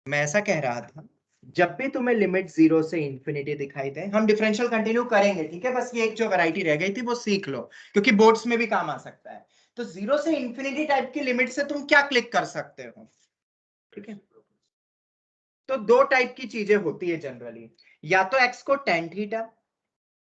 मैं ऐसा कह रहा था, जब भी तुम्हें लिमिट 0 से इंफिनिटी दिखाई दे, हम डिफरेंशियल कंटिन्यू करेंगे, ठीक है, बस ये एक जो वैरायटी रह गई थी वो सीख लो, क्योंकि बोर्ड्स में भी काम आ सकता है। तो 0 से इंफिनिटी टाइप की लिमिट से तुम क्या क्लिक कर सकते हो, ठीक है। तो दो टाइप की चीजें होती है जनरली, या तो x को tan थीटा,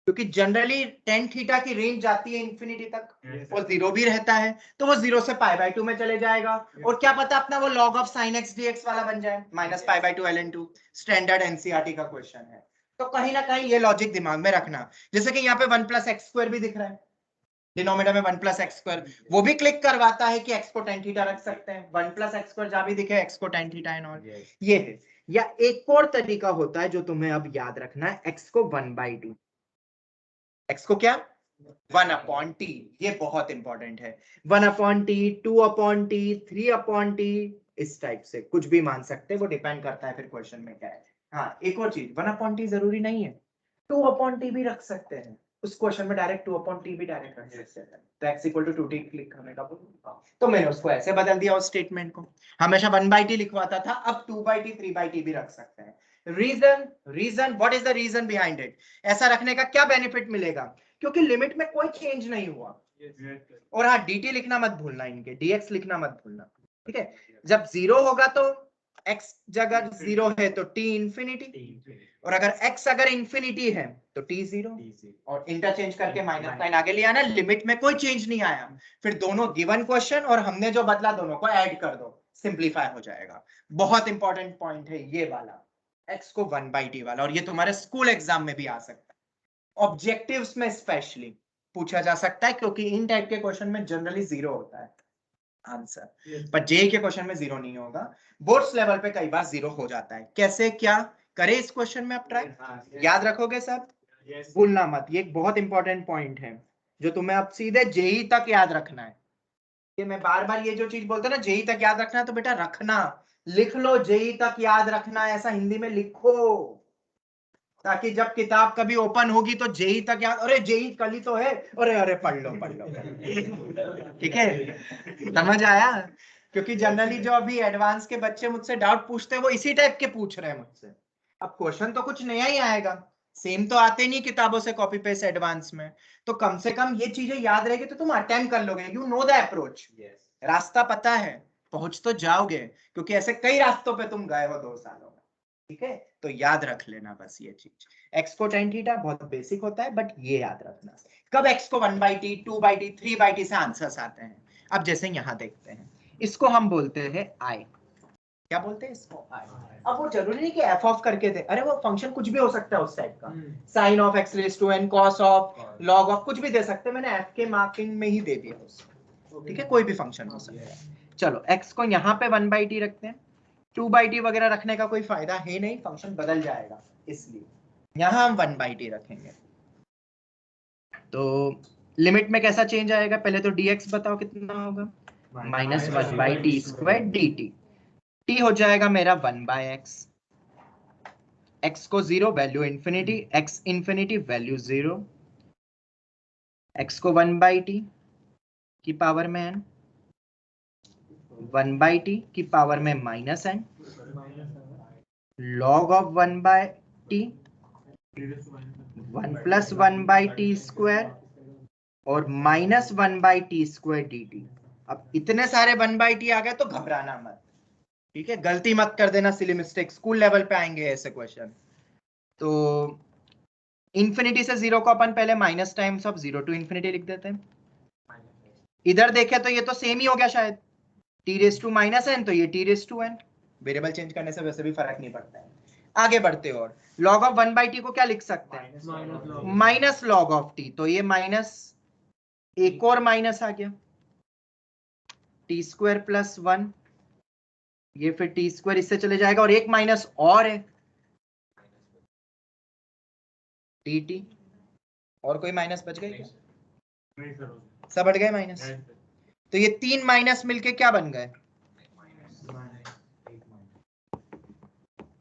क्योंकि जनरली tan थीटा की रेंज जाती है इंफिनिटी तक और 0 भी रहता है, तो वो 0 से π/2 में चले जाएगा, और क्या पता अपना वो log of sin x dx वाला बन जाए, -π/2 ln2। स्टैंडर्ड एनसीईआरटी का क्वेश्चन है, तो कहीं ना कहीं ये लॉजिक दिमाग में रखना। जैसे कि यहाँ पे 1 + x² भी दिख रहा है, डिनोमिनेटर में 1 + x², वो भी क्लिक करवाता है कि x को tan थीटा रख सकते हैं। 1 + x² जहां भी दिखे x को tan थीटा एंड ऑल, ये है। या एक और तरीका होता है जो तुम्हें अब याद रखना है, x को 1/2, x को क्या 1/t, ये बहुत इंपॉर्टेंट है। 1/t, 2/t, 3/t, इस टाइप से कुछ भी मान सकते हैं, वो डिपेंड करता है फिर क्वेश्चन में क्या है। हाँ, एक और चीज, 1/t जरूरी नहीं है, 2/t भी रख सकते हैं। उस क्वेश्चन में डायरेक्ट 2/t भी डायरेक्ट रख सकते हैं, तो x = 2t क्लिक करने का बोल, तो मैंने उसको ऐसे बदल दिया उस स्टेटमेंट को। हमेशा 1/t लिखवाता था, अब 2/t 3/t भी रख सकते हैं। Reason what is the reason behind it? ऐसा रखने का क्या बेनिफिट मिलेगा? क्योंकि लिमिट में कोई चेंज नहीं हुआ। और हाँ, dt लिखना मत भूलना, इनके dx लिखना मत भूलना, ठीक है। जब 0 होगा तो x जगह 0 है तो t इंफिनिटी, और अगर x अगर इंफिनिटी है तो t 0, और इंटरचेंज करके माइनस साइन आगे ले आना। लिमिट में कोई चेंज नहीं आया, फिर दोनों गिवन क्वेश्चन और हमने जो बदला दोनों को ऐड कर दो, सिंप्लीफाई हो जाएगा। बहुत इंपॉर्टेंट पॉइंट है ये वाला, x को 1/t वाला, और ये तुम्हारे स्कूल एग्जाम में भी आ सकता है, ऑब्जेक्टिव्स में स्पेशली पूछा जा सकता है, क्योंकि इन टाइप के क्वेश्चन में जनरली 0 होता है आंसर, पर जेई के क्वेश्चन में 0 नहीं होगा। बोर्ड्स लेवल पे कई बार 0 हो जाता है। कैसे क्या करे इस क्वेश्चन में आप ट्राई याद रखोगे सब, भूलना मत। ये एक बहुत इंपॉर्टेंट पॉइंट है जो तुम्हें अब सीधे जेई तक याद रखना है। कि मैं बार बार ये जो चीज बोलता हूं ना, जेई तक याद रखना है, तो बेटा रखना, लिख लो जेई तक याद रखना, ऐसा हिंदी में लिखो, ताकि जब किताब कभी ओपन होगी तो जेई तक याद, अरे जेई कल ही तो है, अरे अरे पढ़ लो पढ़ लो, ठीक है, समझ आया? क्योंकि जनरली जो अभी एडवांस के बच्चे मुझसे डाउट पूछते हैं वो इसी टाइप के पूछ रहे हैं मुझसे। अब क्वेश्चन तो कुछ नया ही आएगा, सेम तो आते नहीं किताबों से कॉपी पेस्ट एडवांस में, तो कम से कम ये चीजें याद रहेगी तो तुम अटेम्प्ट कर लोगे, यू नो द अप्रोच, रास्ता पता है, पहुंच तो जाओगे, क्योंकि ऐसे कई रास्तों पे तुम गए हो 2 सालों में, ठीक है। तो याद रख लेना बस ये चीज, x को tan थीटा बहुत बेसिक होता है, बट ये याद रखना कब x को 1/t 2/t 3/t से आंसर्स आते हैं। अब जैसे यहां देखते हैं, इसको हम बोलते हैं i, क्या बोलते हैं इसको i। अब वो जरूरी नहीं कि f ऑफ करके दे, अरे वो फंक्शन कुछ भी हो सकता है उस टाइप का, sin of x raise to n, cos of, log of, कुछ भी दे सकते हैं, मैंने f के मार्किंग में ही दे दिया उसको, ठीक है, कोई भी फंक्शन हो सकता है। चलो x को यहाँ पे 1/t रखते हैं, 2/t वगैरह रखने का कोई फायदा है नहीं, फंक्शन बदल जाएगा, इसलिए यहां हम 1/t रखेंगे। तो लिमिट में कैसा चेंज आएगा, पहले तो dx बताओ कितना होगा, -1/t² dt, t हो जाएगा मेरा 1/x, x को 0 value infinity, x infinity value 0, x को 1/t की पावर में n, 1/t की पावर में -n, log of 1/t 1 + 1/t² और -1/t² dt। अब इतने सारे 1/t आ गए तो घबराना मत, ठीक है, गलती मत कर देना, सिली मिस्टेक, स्कूल लेवल पे आएंगे ऐसे क्वेश्चन। तो इंफिनिटी से 0 को अपन पहले माइनस टाइम्स ऑफ 0 to ∞ लिख देते हैं। इधर देखे तो ये तो सेम ही हो गया शायद, t⁻⁻n तो ये t⁻n, वेरिएबल चेंज करने से वैसे भी फर्क नहीं पड़ता है। आगे बढ़ते और log ऑफ 1/t को क्या लिख सकते हैं, माइनस log ऑफ t, तो ये माइनस, एक और माइनस आ गया, t² + 1, ये फिर t² इससे चले जाएगा, और एक माइनस और है dt, और कोई माइनस बच गए क्या, सब हट गए माइनस, तो ये 3 माइनस मिलके क्या बन गए,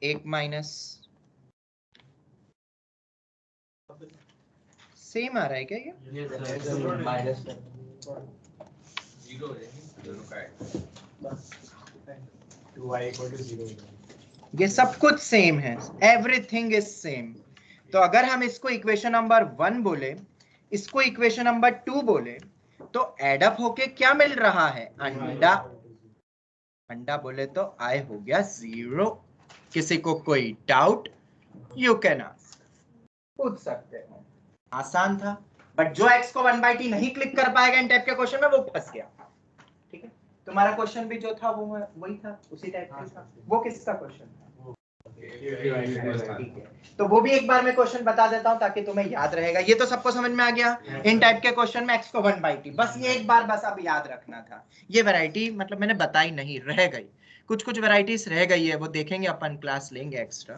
एक माइनस, सेम आ रहा है क्या ये, ये सब कुछ सेम है, एवरीथिंग इज सेम। तो अगर हम इसको इक्वेशन नंबर 1 बोले, इसको इक्वेशन नंबर 2 बोले, तो एडअप होके क्या मिल रहा है? अंडा। अंडा बोले तो आई हो गया 0। किसी को कोई डाउट? यू कैन आस्क, पूछ सकते हो। आसान था, बट जो x को 1/t नहीं क्लिक कर पाएगा इन टाइप के क्वेश्चन में वो फंस गया। ठीक है, तुम्हारा क्वेश्चन भी जो था वो वही था, उसी टाइप का था। वो किसका क्वेश्चन था? ठीक है, तो वो भी एक बार मैं क्वेश्चन बता देता हूं ताकि तुम्हें याद रहेगा। ये तो सबको समझ में आ गया, इन टाइप के क्वेश्चन में x को 1/t, बस ये एक बार बस अब याद रखना था। ये वैरायटी मतलब मैंने बताई नहीं, रह गई, कुछ कुछ वैरायटीज रह गई है, वो देखेंगे अपन, क्लास लेंगे एक्स्ट्रा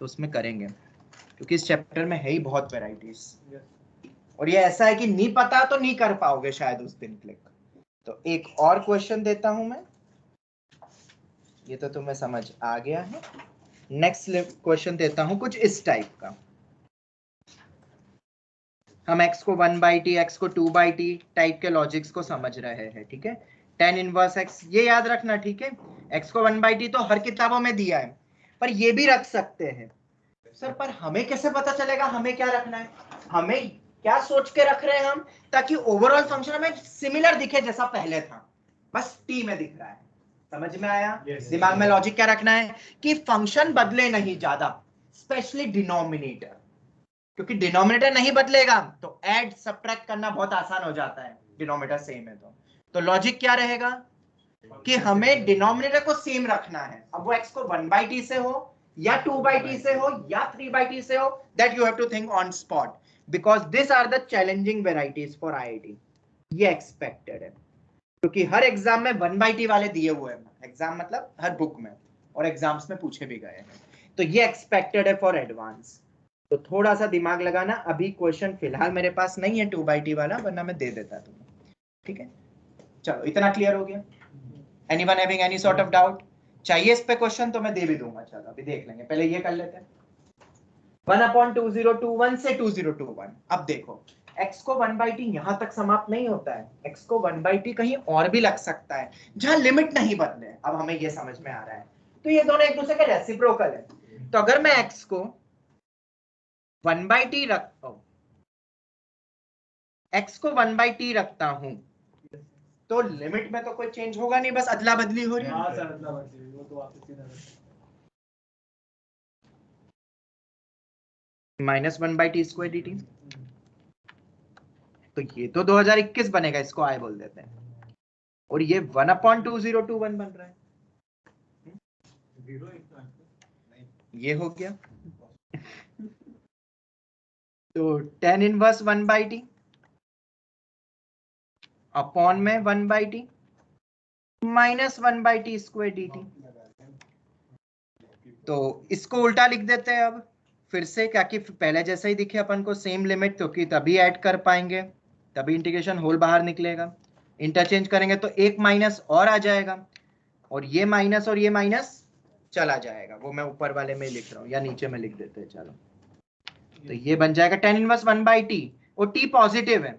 तो उसमें करेंगे, क्योंकि इस चैप्टर में है ही बहुत वैरायटीज। और ये ऐसा है कि नहीं पता तो नहीं कर पाओगे शायद उस दिन क्लिक। तो एक और क्वेश्चन देता हूं मैं, ये तो तुम्हें समझ आ गया है। नेक्स्ट क्वेश्चन देता हूं कुछ इस टाइप का। हम x को 1/t, x को 2/t टाइप के लॉजिक्स को समझ रहे हैं। ठीक है, tan इनवर्स x, ये याद रखना। ठीक है, x को 1/t तो हर किताबों में दिया है, पर ये भी रख सकते हैं। सर पर हमें कैसे पता चलेगा हमें क्या रखना है? हमें क्या सोच के रख रहे हैं हम, ताकि ओवरऑल फंक्शन हमें सिमिलर दिखे जैसा पहले था, बस t में दिख रहा है। समझ में आया? दिमाग में लॉजिक क्या रखना है कि फंक्शन बदले नहीं ज्यादा, स्पेशली डिनोमिनेटर, क्योंकि डिनोमिनेटर नहीं बदलेगा तो ऐड सब्ट्रैक्ट करना बहुत आसान हो जाता है, डिनोमिनेटर सेम है तो लॉजिक क्या रहेगा कि हमें डिनोमिनेटर को सेम रखना है। अब वो x को 1/t से हो या 2/t से हो या 3/t से हो, that you have to think on spot, because this are the challenging varieties for IIT। ये एक्सपेक्टेड है, क्योंकि हर एग्जाम में 1/t वाले दिए हुए हैं, एग्जाम मतलब हर बुक में, और एग्जाम्स में पूछे भी गए हैं, तो ये एक्सपेक्टेड है फॉर एडवांस। तो थोड़ा सा दिमाग लगाना। अभी क्वेश्चन फिलहाल मेरे पास नहीं है 2/t वाला, वरना मैं दे देता तुम्हें। ठीक है, चलो इतना क्लियर हो गया। Anyone having any sort of doubt? चाहिए इस पे क्वेश्चन तो मैं दे भी दूंगा, चलो अभी देख लेंगे, पहले ये कर लेते हैं। 1/2021 से 2021। अब देखो, x को 1/t यहां तक समाप्त नहीं होता है, x को 1/t कहीं और भी लग सकता है जहां लिमिट नहीं बदले। अब हमें ये समझ में आ रहा है, तो ये दोनों एक दूसरे के रेसिप्रोकल है। तो अगर मैं x को 1/t रखता हूं, x को 1/t रखता हूं, तो लिमिट में तो कोई चेंज होगा नहीं, बस अदला बदली हो रही है। हाँ सर, अदला बदली, वो तो वापस सीधा -1/t² dt। तो ये तो 2021 बनेगा, इसको आई बोल देते हैं, और ये 1/2021 बन रहा है। ये हो गया। तो tan इनवर्स 1/t अपॉन में 1/t -1/t² dt। तो इसको उल्टा लिख देते हैं अब फिर से, क्या कि पहले जैसा ही दिखे अपन को, सेम लिमिट, क्योंकि तभी ऐड कर पाएंगे, तभी इंटीग्रेशन होल बाहर निकलेगा। इंटरचेंज करेंगे तो एक माइनस और आ जाएगा, और ये माइनस और ये माइनस चला जाएगा। वो मैं ऊपर वाले में लिख रहा हूँ, या नीचे में लिख देते हैं, चलो। तो ये बन जाएगा tan इनवर्स 1/t, और t पॉजिटिव है,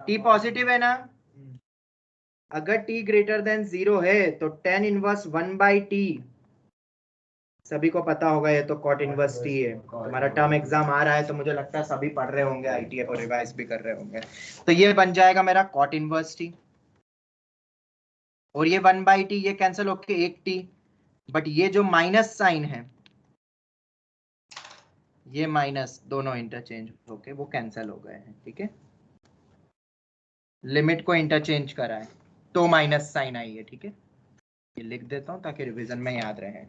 t पॉजिटिव है ना। अगर t ग्रेटर देन 0 है तो tan इनवर्स 1/t, सभी को पता होगा, ये तो cot इनवर्स t है। तुम्हारा टर्म एग्जाम आ रहा है तो मुझे लगता है सभी पढ़ रहे होंगे, ITF और रिवाइज भी कर रहे होंगे। तो ये बन जाएगा मेरा cot इनवर्स t, और ये 1/t ये कैंसिल होके एक t, बट ये जो माइनस साइन है, ये माइनस दोनों इंटरचेंज होके वो कैंसिल हो गए हैं। ठीक है, लिमिट को इंटरचेंज करा है तो माइनस साइन आई है। ठीक है, ये लिख देता हूं ताकि रिवीजन में याद रहे।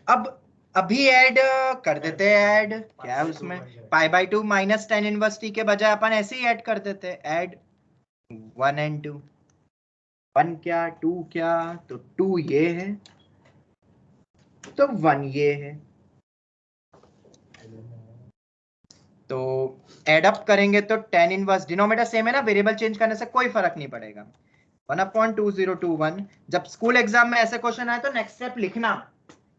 अब अभी ऐड कर देते हैं, ऐड क्या है उसमें, π/2 माइनस tan इनवर्स t के बजाय अपन ऐसे ही ऐड कर देते हैं, ऐड 1 and 2, 1 क्या 2 क्या, तो 2 ये है तो 1 ये है। तो एड अप करेंगे तो tan इनवर्स, डिनोमिनेटर सेम है ना, वेरिएबल चेंज करने से कोई फर्क नहीं पड़ेगा। 1/2021। जब स्कूल एग्जाम में ऐसे क्वेश्चन आए तो नेक्स्ट स्टेप लिखना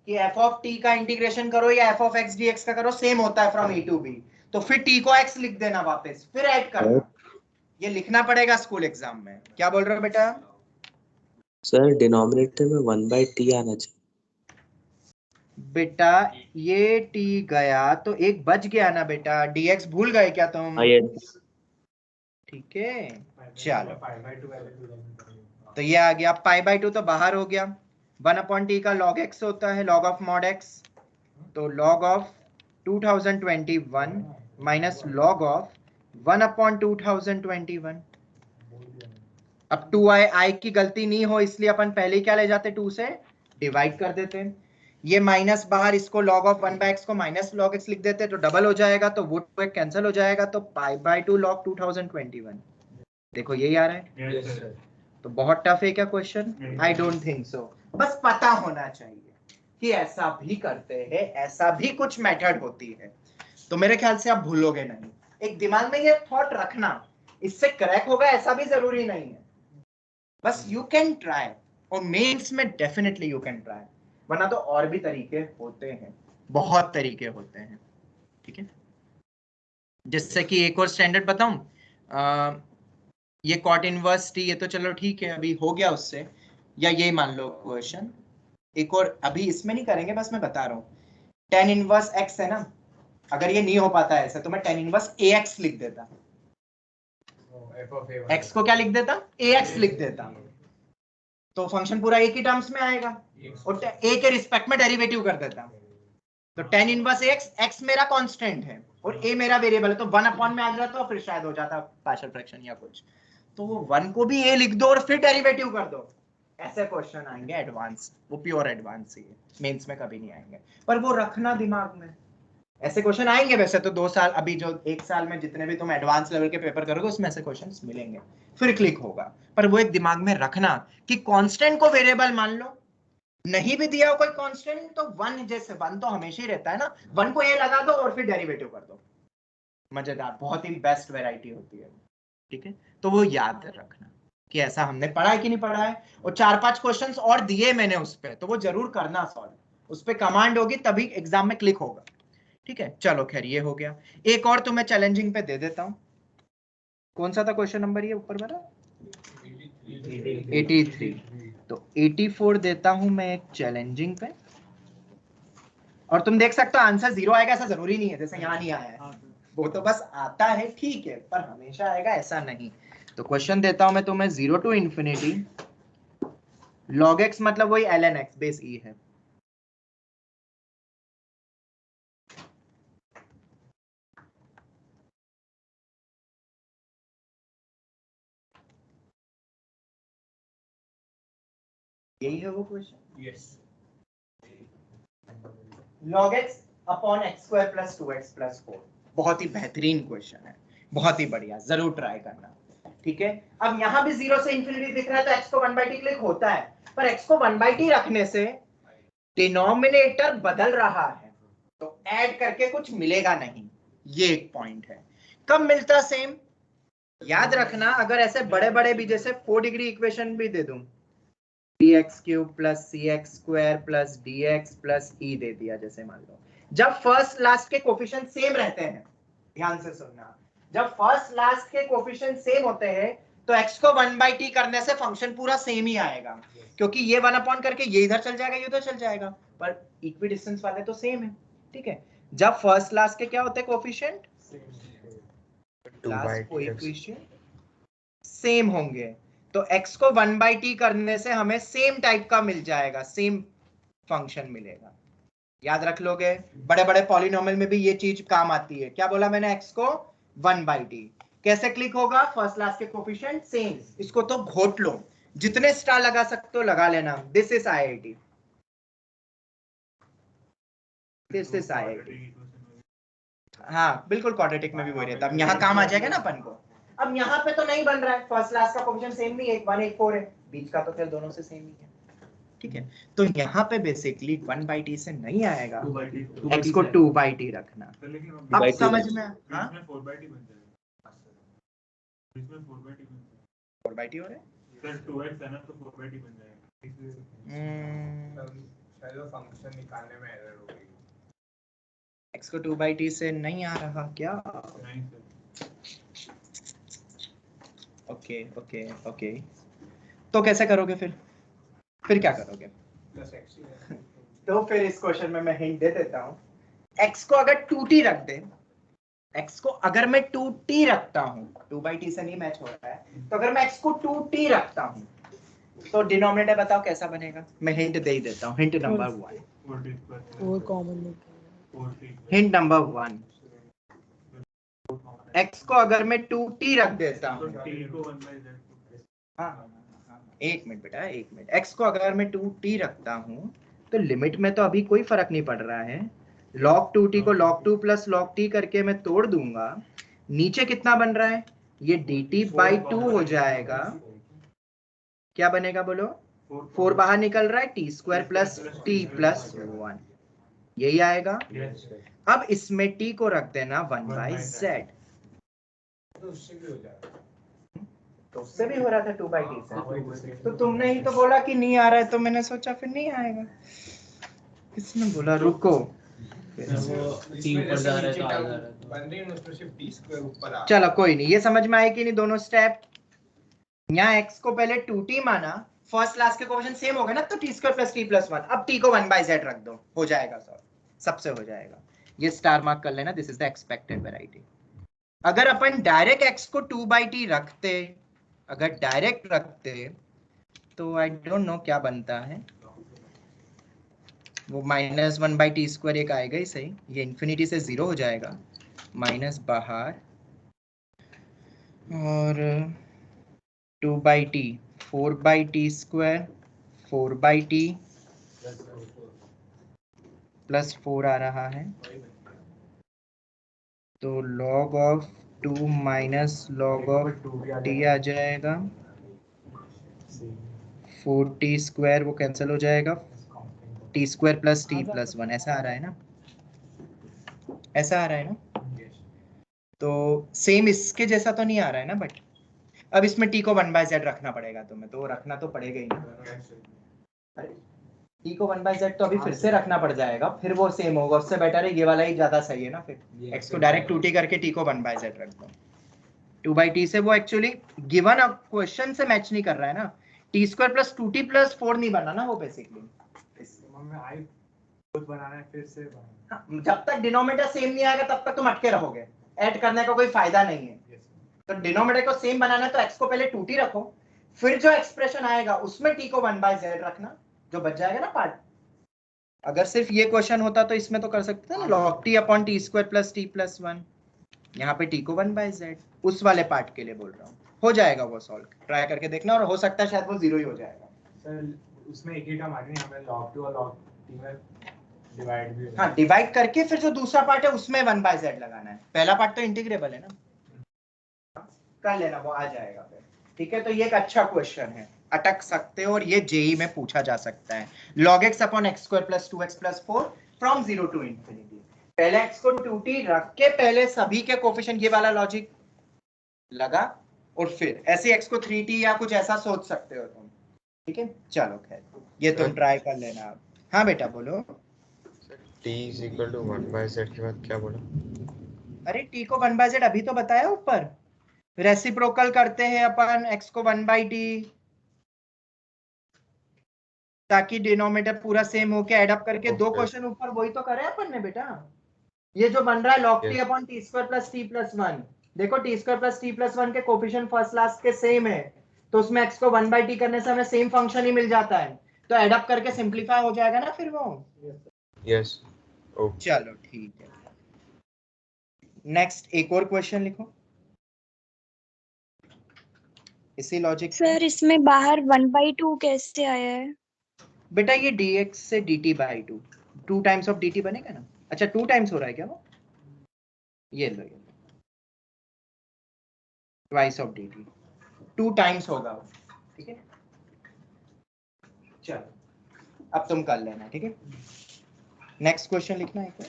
कि f ऑफ t का इंटीग्रेशन करो या f ऑफ x dx का करो, सेम होता है फ्रॉम a to b, तो फिर t को x लिख देना वापस, फिर ऐड करना। ये लिखना पड़ेगा स्कूल एग्जाम में। क्या बोल रहे हो बेटा? सर डिनोमिनेटर में 1/t आना चाहिए। बेटा ये t गया तो एक बच गया ना बेटा, dx भूल गए क्या तुम? हाँ ये ठीक है चलो, तो ये आ गया π/2 तो बाहर हो गया। 1/t का log x होता है, log ऑफ mod x, तो log of 2021 minus log of 1/2021। अब 2i i की गलती नहीं हो इसलिए अपन पहले ही क्या ले जाते, 2 से डिवाइड कर देते। ये माइनस बाहर, इसको log ऑफ 1/x को माइनस log x लिख देते तो डबल हो जाएगा, तो वो कैंसिल हो जाएगा, तो π/2 log 2021। देखो यही आ रहा है। yes, तो बहुत टफ है क्या question? I don't think so. बस पता होना चाहिए कि ऐसा भी करते हैं, ऐसा भी कुछ मेथड होती है, तो मेरे ख्याल से आप भूलोगे नहीं। एक दिमाग में ये थॉट रखना, इससे क्रैक होगा ऐसा भी जरूरी नहीं है, बस यू कैन ट्राई, और मेंस में डेफिनेटली यू कैन ट्राई, वरना तो और भी तरीके होते हैं, बहुत तरीके होते हैं। ठीक है, जिससे कि एक और स्टैंडर्ड बताऊं, ये कॉट इनवर्स टी, ये तो चलो ठीक है अभी हो गया उससे, या ये मान लो क्वेश्चन एक और, अभी इसमें नहीं करेंगे, बस मैं बता रहा हूँ। tan इनवर्स x है ना, अगर ये नहीं हो पाता है ऐसा तो मैं tan इनवर्स ax लिख देता, x को क्या लिख देता, ax लिख देता, तो फंक्शन पूरा एक ही टर्म्स में आएगा, और a के रिस्पेक्ट में डेरिवेटिव कर देता। तो tan इनवर्स x, x मेरा कांस्टेंट है और a मेरा वेरिएबल है, तो 1 में आ जाता, फिर शायद हो जाता पार्शियल फ्रैक्शन या कुछ, तो वो 1 को भी a लिख दो और फिर डेरिवेटिव कर दो। ऐसे क्वेश्चन आएंगे एडवांस, वो प्योर एडवांस ही है, मेंस में कभी नहीं आएंगे, पर वो रखना दिमाग में। ऐसे क्वेश्चन आएंगे वैसे तो 2 साल, अभी जो 1 साल में जितने भी तुम एडवांस लेवल के पेपर करोगे उसमें ऐसे क्वेश्चंस मिलेंगे, फिर क्लिक होगा। पर वो एक दिमाग में रखना कि कांस्टेंट को वेरिएबल मान लो, नहीं भी दिया हो कोई कांस्टेंट तो 1, जैसे 1 तो हमेशा ही रहता है ना, 1 को ये लगा दो और फिर डेरिवेटिव कर दो, मजेदार, बहुत ही बेस्ट वैरायटी होती है। ठीक है, तो वो याद रखना कि ऐसा हमने पढ़ा है कि नहीं पढ़ा है, और 4-5 क्वेश्चंस और दिए मैंने उस पे, तो वो जरूर करना सॉल्व, उस पे कमांड होगी तभी एग्जाम में क्लिक होगा। ठीक है चलो खैर ये हो गया, एक और तुम्हें चैलेंजिंग पे दे देता हूं। कौन सा था क्वेश्चन नंबर ये ऊपर वाला? 83। तो 84 देता हूं मैं एक चैलेंजिंग पे, और तुम देख सकते हो आंसर 0 आएगा ऐसा जरूरी नहीं है, जैसे यहाँ नहीं आया है, वो तो बस आता है ठीक है, पर हमेशा आएगा ऐसा नहीं। तो क्वेश्चन देता हूं मैं तुम्हें, 0 टू इंफिनिटी log x, मतलब वही ln x बेस e है, यही है वो question. yes. log x upon x square plus 2x plus 4, बहुत ही बेहतरीन क्वेश्चन है, बहुत ही बढ़िया, जरूर ट्राई करना। ठीक है, अब यहाँ भी 0 से इंफिनिटी दिख रहा है तो x को 1/t क्लिक होता है, पर x को 1/t रखने से डिनोमिनेटर बदल रहा है, तो ऐड करके कुछ मिलेगा नहीं, ये एक पॉइंट है। कब मिलता सेम, याद रखना, अगर ऐसे बड़े बड़े भी, जैसे 4 डिग्री इक्वेशन भी दे दूं, dx cube plus cx square plus dx plus e दे दिया, जैसे मान लो, जब फर्स्ट लास्ट के कोफिशिएंट सेम रहते हैं, ध्यान से सुनना, जब फर्स्ट लास्ट के कोफिशिएंट सेम होते हैं तो x को 1/t करने से फंक्शन पूरा सेम ही आएगा, क्योंकि ये 1 करके ये इधर चल जाएगा, ये उधर चल जाएगा, पर इक्वी डिस्टेंस वाले तो सेम है। ठीक है, जब फर्स्ट लास्ट के क्या होते हैं कोफिशिएंट, लास्ट कोएफिशिएंट सेम होंगे, तो x को 1/t करने से हमें सेम टाइप का मिल जाएगा, सेम फंक्शन मिलेगा। याद रख लोगे, बड़े बड़े पॉलिनोमियल में भी ये चीज काम आती है। क्या बोला मैंने, x को 1/t कैसे क्लिक होगा, फर्स्ट क्लास के कोफिशिएंट सेम, इसको तो घोट लो, जितने स्टार लगा सकते हो लगा लेना, this is IIT, this is IIT। हाँ बिल्कुल, क्वाड्रेटिक में भी वही रहता है, अब यहाँ काम आ जाएगा ना अपन को। अब यहाँ पे तो नहीं बन रहा है, फर्स्ट क्लास का कोफिशिएंट सेम भी है, 1 1 4 है, बीच का तो फिर दोनों से सेम ही है। ठीक है, तो यहाँ पे बेसिकली 1/t से नहीं आएगा, x को 2/t रखना। अब समझ में, हाँ 4/t हो रहा है, सर 2x है ना तो 4/t बन जाएगा। शायद फंक्शन निकालने में एरर हो गई, x को 2/t से नहीं आ रहा क्या? नहीं सर। ओके ओके ओके, तो कैसे करोगे फिर क्या करोगे? तो फिर इस क्वेश्चन में मैं हिंट दे देता हूँ। x को अगर 2t रख दे, x को अगर मैं 2t रखता हूँ, 2/t से नहीं मैच हो रहा है, तो अगर मैं x को 2t रखता हूँ तो डिनोमिनेटर बताओ कैसा बनेगा। मैं हिंट दे ही देता हूँ, हिंट नंबर 1। वो कॉमन हिंट नंबर 1, x को अगर मैं 2t रख देता हूँ, हाँ एक मिनट बेटा, एक मिनट, x को अगर मैं 2t रखता हूँ तो लिमिट में तो अभी कोई फर्क नहीं पड़ रहा है। log 2t को log 2 प्लस log t करके मैं तोड़ दूंगा, नीचे कितना बन रहा है, ये dt/2 हो जाएगा। क्या बनेगा बोलो, 4 बाहर निकल रहा है, t² प्लस t प्लस 1, यही आएगा। अब इसमें t को रख देना 1/z, तो उससे भी हो रहा था 2/t से, तो तुमने ही तो बोला कि नहीं आ रहा है, तो मैंने सोचा फिर नहीं आएगा। किसने बोला रुको, चलो कोई नहीं, ये समझ में आए कि नहीं दोनों स्टेप। यहाँ x को पहले 2t माना, फर्स्ट क्लास के क्वेश्चन सेम हो गए ना, तो t² प्लस t प्लस 1, अब t को 1/z रख दो, हो जाएगा सॉल्व, सबसे हो जाएगा। ये स्टार मार्क कर लेना, this is the expected variety. अगर अपन डायरेक्ट x को 2/t रखते, अगर डायरेक्ट रखते तो आई डोंट नो क्या बनता है, वो -1/t² एक आएगा ही सही, ये इंफिनिटी से 0 हो जाएगा, माइनस बाहर, और 2/t 4/t² 4/t प्लस 4 आ रहा है, तो log of 2 minus log of t आ जाएगा, 4t² वो कैंसिल हो जाएगा, t² प्लस t प्लस 1, ऐसा आ रहा है ना, ऐसा आ रहा है ना, तो सेम इसके जैसा तो नहीं आ रहा है ना, बट अब इसमें t को 1/z रखना पड़ेगा तुम्हें, तो रखना तो पड़ेगा ही ना। अरे t को 1/z तो अभी फिर से रखना पड़ जाएगा, फिर वो सेम होगा, उससे बेटर है ये वाला ही ज्यादा सही है ना, फिर x को डायरेक्ट 2t करके t को 1/z रख दो। 2/t से वो एक्चुअली गिवन क्वेश्चन से मैच नहीं कर रहा है ना, t² प्लस 2t प्लस 4 नहीं बना ना वो बेसिकली, बनाना है फिर से बनाना। हाँ, जब तक डिनोमिनेटर सेम नहीं आएगा तब तक तुम अटके रहोगे, ऐड करने का कोई फायदा नहीं है। तो डिनोमिनेटर को सेम बनाना है तो x को पहले 2t रखो, फिर जो एक्सप्रेशन आएगा उसमें t को 1/z रखना, जो बच जाएगा ना पार्ट। अगर सिर्फ ये क्वेश्चन होता तो इसमें तो कर सकते थे ना, log t upon t² plus t plus 1, यहाँ पे t को 1/z, उस वाले पार्ट के लिए बोल रहा हूँ, हो जाएगा वो सॉल्व, ट्राई करके देखना, और हो सकता है शायद वो 0 ही हो जाएगा। सर उसमें एक ही टर्म आ रही है, हमें log 2 और log 3 में डिवाइड भी, हाँ डिवाइड करके फिर जो दूसरा पार्ट है उसमें 1/z लगाना है, पहला पार्ट तो इंटीग्रेबल है ना, कर लेना, वो आ जाएगा फिर। ठीक है, तो ये एक अच्छा क्वेश्चन है, अटक सकते हो, और ये जेई में पूछा जा सकता है। log x upon x² plus 2x plus 4 from 0 to infinity, पहले x को 2t रख के पहले सभी के कोफिशिएंट, ये वाला लॉजिक लगा, और फिर ऐसे x को 3t या कुछ ऐसा सोच सकते हो तुम। ठीक है, चलो खैर ये तुम ट्राई कर लेना आप। हाँ बेटा बोलो। t is equal to 1/z के बाद क्या बोला? अरे t को 1/z अभी तो बताया ऊपर, रेसिप्रोकल करते हैं अपन x को 1/t, ताकि डिनोमिनेटर पूरा सेम होके एड अप करके, दो क्वेश्चन ऊपर वही तो करे अपन ने बेटा। ये जो बन रहा है log t upon t² plus t plus 1, देखो t² प्लस t प्लस 1 के कोफिशिएंट फर्स्ट क्लास के सेम है, तो उसमें x को 1/t करने से हमें सेम फंक्शन ही मिल जाता है, तो एड अप करके सिंपलीफाई हो जाएगा ना फिर वो। यस ओके चलो ठीक है, नेक्स्ट एक और क्वेश्चन लिखो इसी लॉजिक से। सर इसमें बाहर 1/2 कैसे आया है? बेटा ये dx से dt/2, 2 टाइम्स ऑफ dt बनेगा ना, अच्छा 2 टाइम्स हो रहा है क्या वो, ये लो, ये ट्वाइस ऑफ dt, 2 टाइम्स होगा वो। ठीक है, चलो अब तुम कर लेना। ठीक है, नेक्स्ट क्वेश्चन लिखना है क्या?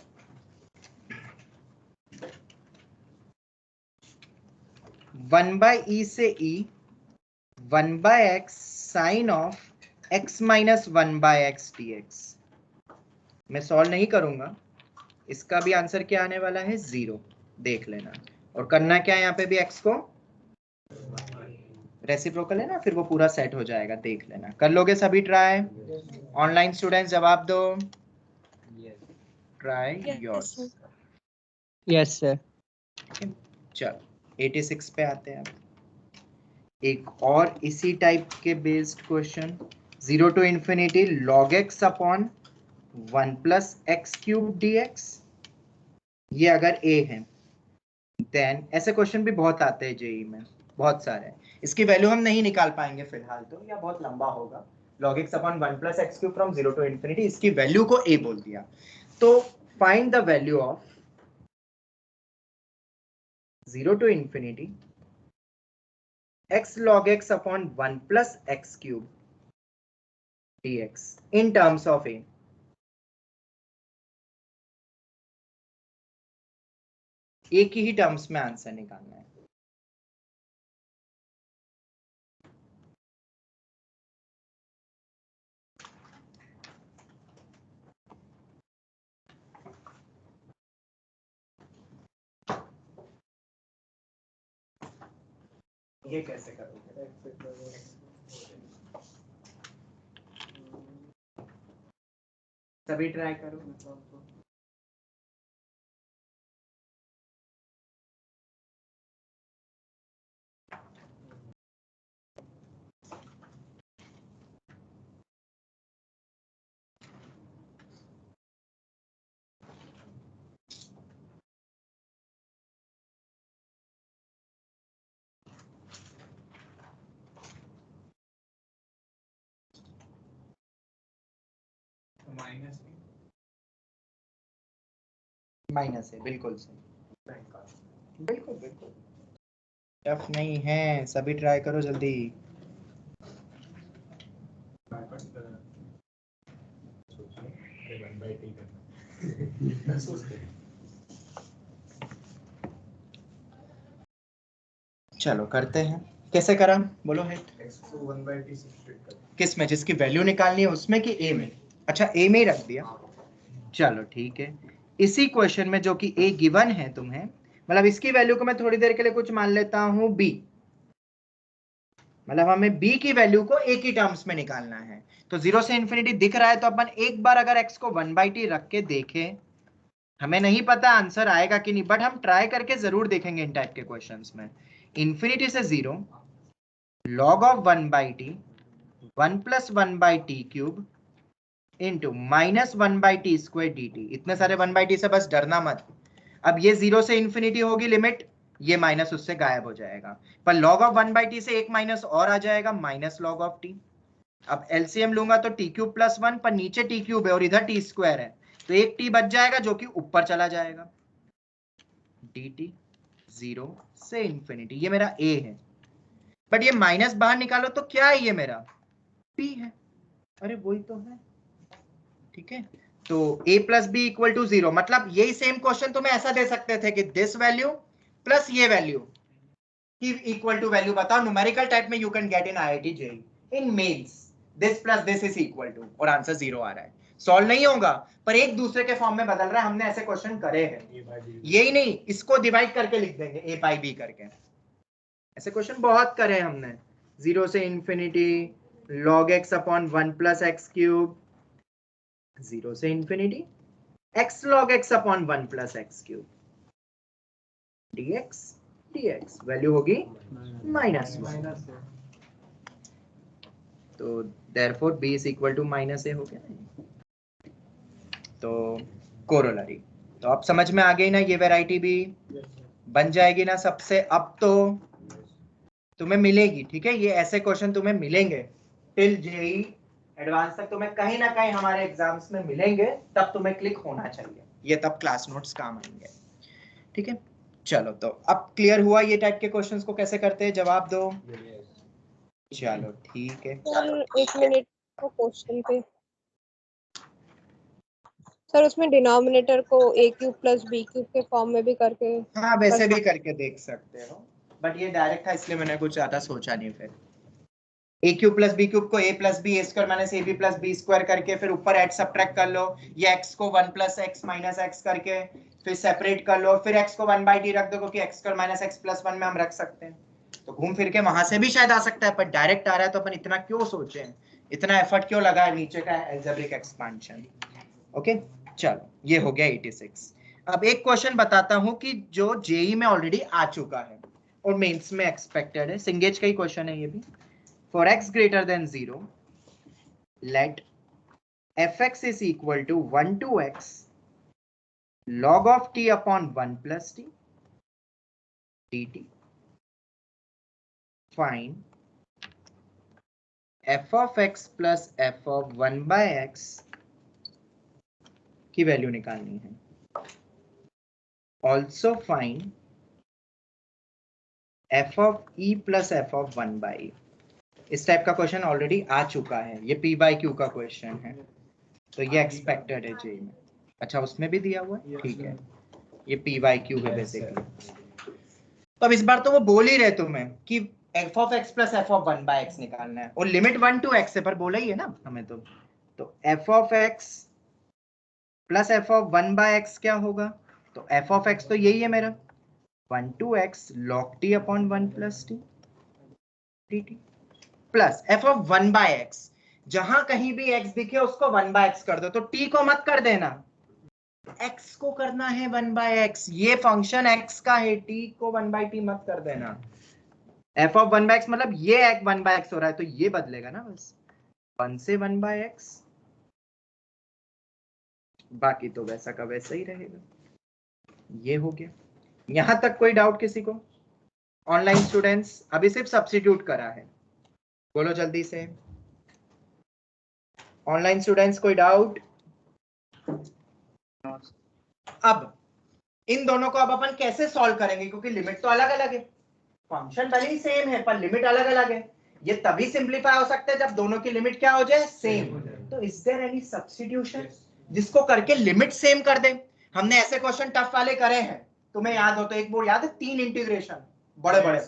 वन बाय ई से e 1/x sine of x minus 1/x dx, मैं सॉल्व नहीं करूंगा, इसका भी आंसर क्या आने वाला है 0, देख लेना। और करना क्या है, यहाँ पे भी x को रेसिप्रोकल है ना, फिर वो पूरा सेट हो जाएगा, देख लेना। कर लोगे सभी ट्राई? ऑनलाइन स्टूडेंट्स जवाब दो। Try Yes, yours. sir. Yes sir. चलो 86 पे आते हैं। एक और इसी टाइप के based question, 0 to infinity log x upon 1 plus x cube dx। ये अगर a है, देन ऐसे क्वेश्चन भी बहुत आते हैं जेई में, बहुत सारे। इसकी वैल्यू हम नहीं निकाल पाएंगे फिलहाल तो, या बहुत लंबा होगा। log x upon 1 plus x cube from 0 to infinity, इसकी वैल्यू को a बोल दिया। तो find the value of 0 to infinity x log x upon 1 plus x cube dx in terms of a। एक ही टर्म्स में आंसर निकालना है। ये कैसे करोगे? सभी ट्राई करो। माइनस है, बिल्कुल सही। बिल्कुल बिल्कुल टफ नहीं है, सभी ट्राई करो जल्दी। चलो करते हैं, कैसे करा बोलो है? किस में? जिसकी वैल्यू निकालनी है उसमें कि ए में? अच्छा ए में ही रख दिया, चलो ठीक है। इसी क्वेश्चन में जो कि ए गिवन है तुम्हें, मतलब इसकी वैल्यू को मैं थोड़ी देर के लिए कुछ मान लेता हूं बी, मतलब हमें b की वैल्यू को a की टर्म्स में निकालना है। तो 0 से इंफिनिटी दिख रहा है, तो अपन एक बार अगर x को 1/t रख के देखें, हमें नहीं पता आंसर आएगा कि नहीं, बट हम ट्राई करके जरूर देखेंगे इन टाइप के क्वेश्चंस में। इंफिनिटी से 0 log of 1/t 1 plus 1/t cube into minus 1/t square dt। इतने सारे 1/t से बस डरना मत। अब ये 0 से इंफिनिटी होगी लिमिट, ये माइनस उससे गायब हो जाएगा, पर log ऑफ 1/t से एक माइनस और आ जाएगा, माइनस log ऑफ t। अब एलसीएम लूंगा तो t क्यूब प्लस 1, पर नीचे t क्यूब है और इधर t स्क्वायर है, तो एक t बच जाएगा जो कि ऊपर चला जाएगा। dt 0 से इंफिनिटी, ये मेरा a है, बट ये माइनस बाहर निकालो तो क्या है, ये मेरा p है। अरे वही तो है, ठीक है। तो a plus b equal to 0, मतलब यही सेम क्वेश्चन तुम्हें ऐसा दे सकते थे कि दिस वैल्यू प्लस ये वैल्यू की इक्वल टू वैल्यू बताओ। न्यूमेरिकल टाइप में you can get in IIT JEE in mains, this plus this is equal to, और आंसर 0 आ रहा है। सॉल्व नहीं होगा, पर एक दूसरे के फॉर्म में बदल रहा है। हमने ऐसे क्वेश्चन करे हैं, यही नहीं, इसको डिवाइड करके लिख देंगे a बाई बी करके। ऐसे क्वेश्चन बहुत करे हैं हमने। 0 से infinity log x upon 1 plus X cube, 0 से infinity x log x upon 1 plus X cube dx dx, value होगी माइनस 1। तो therefore b is equal to minus A हो गया ना। तो कोरोलरी, तो अब समझ में आ गई ना, ये वैरायटी भी बन जाएगी ना सबसे। अब तो तुम्हें मिलेगी, ठीक है, ये ऐसे क्वेश्चन तुम्हें मिलेंगे टिल जेईई एडवांस तक, तुम्हें कहीं ना कहीं हमारे एग्जाम्स में मिलेंगे, तब तुम्हें क्लिक होना चाहिए, ये तब क्लास नोट्स काम आएंगे, ठीक है। चलो तो अब क्लियर हुआ ये टाइप के क्वेश्चंस को कैसे करते हैं, जवाब दो। चलो ठीक है सर एक मिनट को क्वेश्चन पे, सर उसमें डिनोमिनेटर को a cube plus b cube के फॉर्म में भी करके, हाँ वैसे भी करके देख सकते हो, बट ये डायरेक्ट था इसलिए मैंने कुछ ज्यादा सोचा नहीं। फिर a cube plus b cube को a plus b square minus ab plus b square करके फिर ऊपर ऐड सब्ट्रैक्ट कर लो, ये x को 1 प्लस एक्स माइनस एक्स करके फिर सेपरेट कर लो, फिर x को 1/t रख दो, क्योंकि x square minus x plus 1 में हम रख सकते हैं। तो घूम फिर के वहां से भी शायद आ सकता है, पर डायरेक्ट आ रहा है तो अपन इतना क्यों सोचें, इतना एफर्ट क्यों लगाए नीचे का अलजेब्रिक एक्सपेंशन। ओके चलो ये हो गया 86। अब एक क्वेश्चन बताता हूं कि जो जेई में ऑलरेडी आ चुका है और मेंस में एक्सपेक्टेड है, सिंगेज का ही क्वेश्चन है ये भी। For x greater than 0 let fx is equal to 1 to x log of t upon 1 plus t dt. Find f of x plus f of 1 by x की वैल्यू निकालनी है। Also find f of e plus f of 1 by e। इस type का question already आ चुका है, ये p by q का question है, तो ये एक्सपेक्टेड है जे में। अच्छा उसमें भी दिया हुआ है, ठीक है, ये p by q है बेसिकली। तो अब इस बार तो वो बोल ही रहे तुम्हें कि f of x plus f of 1 by x निकालना है, और लिमिट 1 to x है, पर बोला ही है ना हमें तो f of x plus f of 1 by x क्या होगा? तो f of x तो यही है मेरा 1 to x log t upon 1 plus t dt plus f of 1 by x, जहां कहीं भी x दिखे उसको 1 by x कर दो, तो t को मत कर देना, x को करना है 1 by x। ये फंक्शन x का है, t को 1 by t मत कर देना। f of 1 by x मतलब ये 1 by x हो रहा है, तो ये बदलेगा ना बस 1 से 1 by x, बाकी तो वैसा का वैसा ही रहेगा। ये हो गया। यहां तक कोई डाउट किसी को? ऑनलाइन स्टूडेंट्स अभी सिर्फ सब्स्टिट्यूट करा है, बोलो जल्दी से। ऑनलाइन स्टूडेंट्स कोई डाउट? अब इन दोनों को अब अपन कैसे सॉल्व करेंगे, क्योंकि लिमिट तो अलग अलग है, फंक्शन भले ही सेम है पर लिमिट अलग अलग है। ये तभी सिंप्लीफाई हो सकता है जब दोनों की लिमिट क्या हो जाए, सेम। तो इज देयर एनी सब्स्टिट्यूशन जिसको करके लिमिट सेम कर दे? हमने ऐसे क्वेश्चन टफ वाले करे हैं, तुम्हें याद हो तो एक बोर्ड याद है, 3 इंटीग्रेशन, बड़े बड़े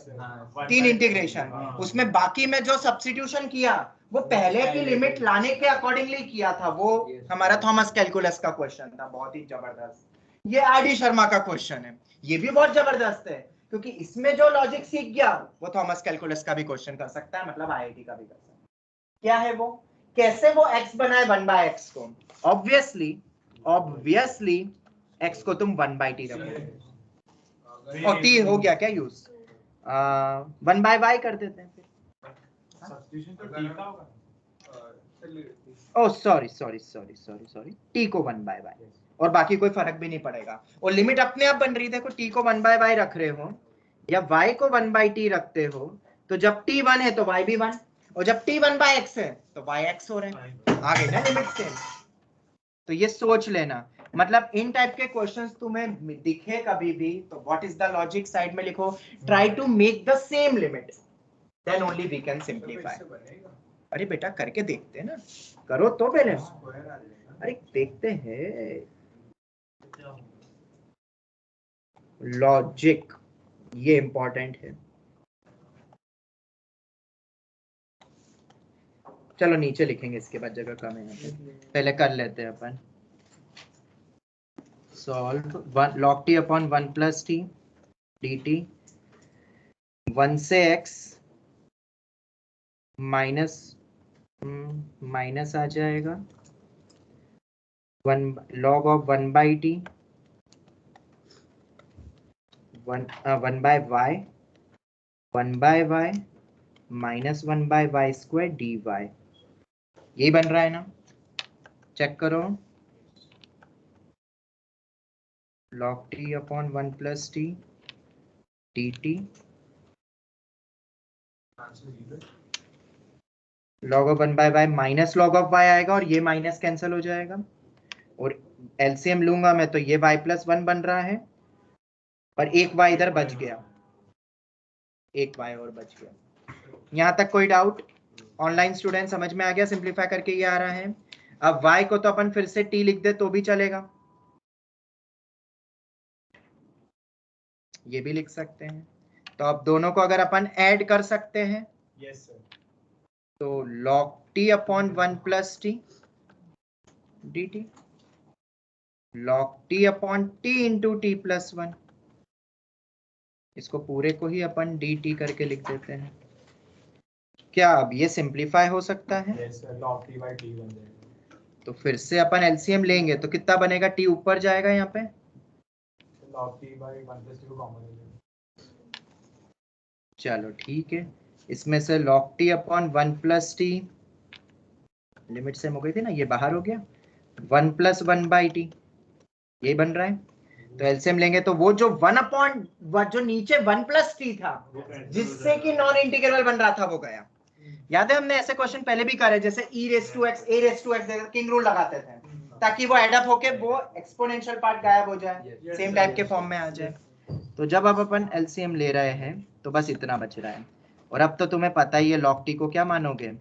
3 इंटीग्रेशन, उसमें बाकी में जो सब्स्टिट्यूशन किया वो पहले की लिमिट लाने के अकॉर्डिंगली किया था, वो हमारा थॉमस कैलकुलस का क्वेश्चन था, बहुत ही जबरदस्त। ये आरडी शर्मा का क्वेश्चन है, ये भी बहुत जबरदस्त है, क्योंकि इसमें जो लॉजिक सीख गया वो थॉमस कैलकुलस का भी क्वेश्चन कर सकता है, मतलब आईआईटी का भी कर सकता है। क्या है वो? कैसे वो x बनाए 1 by x को? ऑब्वियसली x को तुम 1 by t रखोगे, और t हो गया क्या यूज, 1 by y कर देते हैं फिर। सब्स्टिट्यूशन तो t का होगा। ओह सॉरी t को 1 by y, और बाकी कोई फर्क भी नहीं पड़ेगा, और लिमिट अपने आप बन रही है। देखो t को 1 by y रख रहे हो या y को 1 by t रखते हो, तो जब t 1 है तो y भी 1, और जब t 1 by x है तो y x हो रहे हैं, आ गई ना लिमिट सेम। तो ये सोच लेना, मतलब इन टाइप के क्वेश्चंस तुम्हें दिखे कभी भी तो what is the logic side में लिखो, try to make the same limit, then only we can simplify. अरे बेटा करके देखते हैं ना, करो तो पहले, अरे देखते हैं लॉजिक, ये इंपॉर्टेंट है। चलो नीचे लिखेंगे, इसके बाद जगह कम है यहाँ पे, पहले कर लेते हैं अपन। Solve log t upon 1 plus T dt 1 से x माइनस आ जाएगा 1 log of 1 by T 1 by y 1 by y minus 1 by y square D Y. यही बन रहा है ना, चेक करो। log t upon 1 plus T dt log of 1 by y minus log of y आएगा, और ये माइनस कैंसिल हो जाएगा, और एलसीएम लूंगा मैं तो ये y प्लस 1 बन रहा है, पर एक y इधर बच गया, एक y और बच गया। यहां तक कोई डाउट? ऑनलाइन स्टूडेंट समझ में आ गया? सिंप्लीफाई करके ये आ रहा है। अब y को तो अपन फिर से t लिख दे तो भी चलेगा, ये भी लिख सकते हैं। तो अब दोनों को अगर अपन ऐड कर सकते हैं, यस सर, तो log t upon 1 plus T dt log t upon t into T plus 1, इसको पूरे को ही अपन dt करके लिख देते हैं। क्या अब ये सिंप्लीफाई हो सकता है? Yes sir, log t by t बन जाएगा। तो फिर से अपन एलसीएम लेंगे तो कितना बनेगा, टी ऊपर जाएगा यहाँ पे, log t by 1 plus t को कॉमन ले लेंगे। चलो ठीक है, इसमें से log t upon 1 plus T, limit same हो गई थी ना, ये बाहर हो गया, 1 प्लस 1 बाई टी, यही बन रहा है। तो एलसीएम लेंगे तो वो जो 1 अपॉन जो नीचे 1 प्लस टी था जिससे कि नॉन इंटीग्रेबल बन रहा था वो गया। याद है हमने ऐसे क्वेश्चन पहले भी करे, जैसे e raise to x a raise to x king rule लगाते थे ताकि वो एड अप होके वो एक्सपोनेंशियल पार्ट गायब हो जाए, सेम टाइप के फॉर्म में आ जाए। तो जब अब अपन एलसीएम ले रहे हैं तो बस इतना बच रहा है। और अब तो तुम्हें पता ही है log t को क्या मानोगे,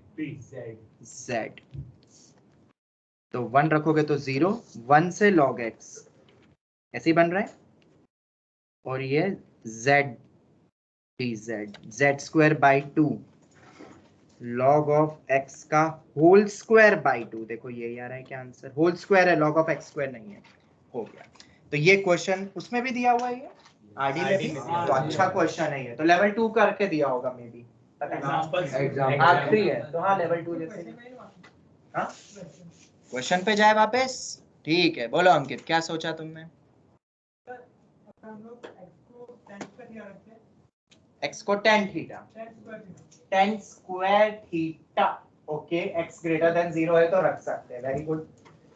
z। तो 1 रखोगे तो 0, 1 से log x ऐसे ही बन रहा है, और ये z dz, z square by 2 log of x का होल स्क्वायर बाई 2। देखो ये आ रहा है क्या आंसर, होल स्क्वायर है, log ऑफ x स्क्वायर नहीं है, हो गया। तो ये क्वेश्चन उसमें भी दिया हुआ है, ये आरडी में भी, तो अच्छा क्वेश्चन है ये, तो लेवल 2 करके दिया होगा मे बी, आखिरी है तो हाँ लेवल 2 जैसे। हाँ क्वेश्चन पे जाए वापस, ठीक है, बोलो अंकित क्या सोचा तुमने। x को tan theta, tan square theta, okay, x greater than 0 है तो रख सकते हैं, very good.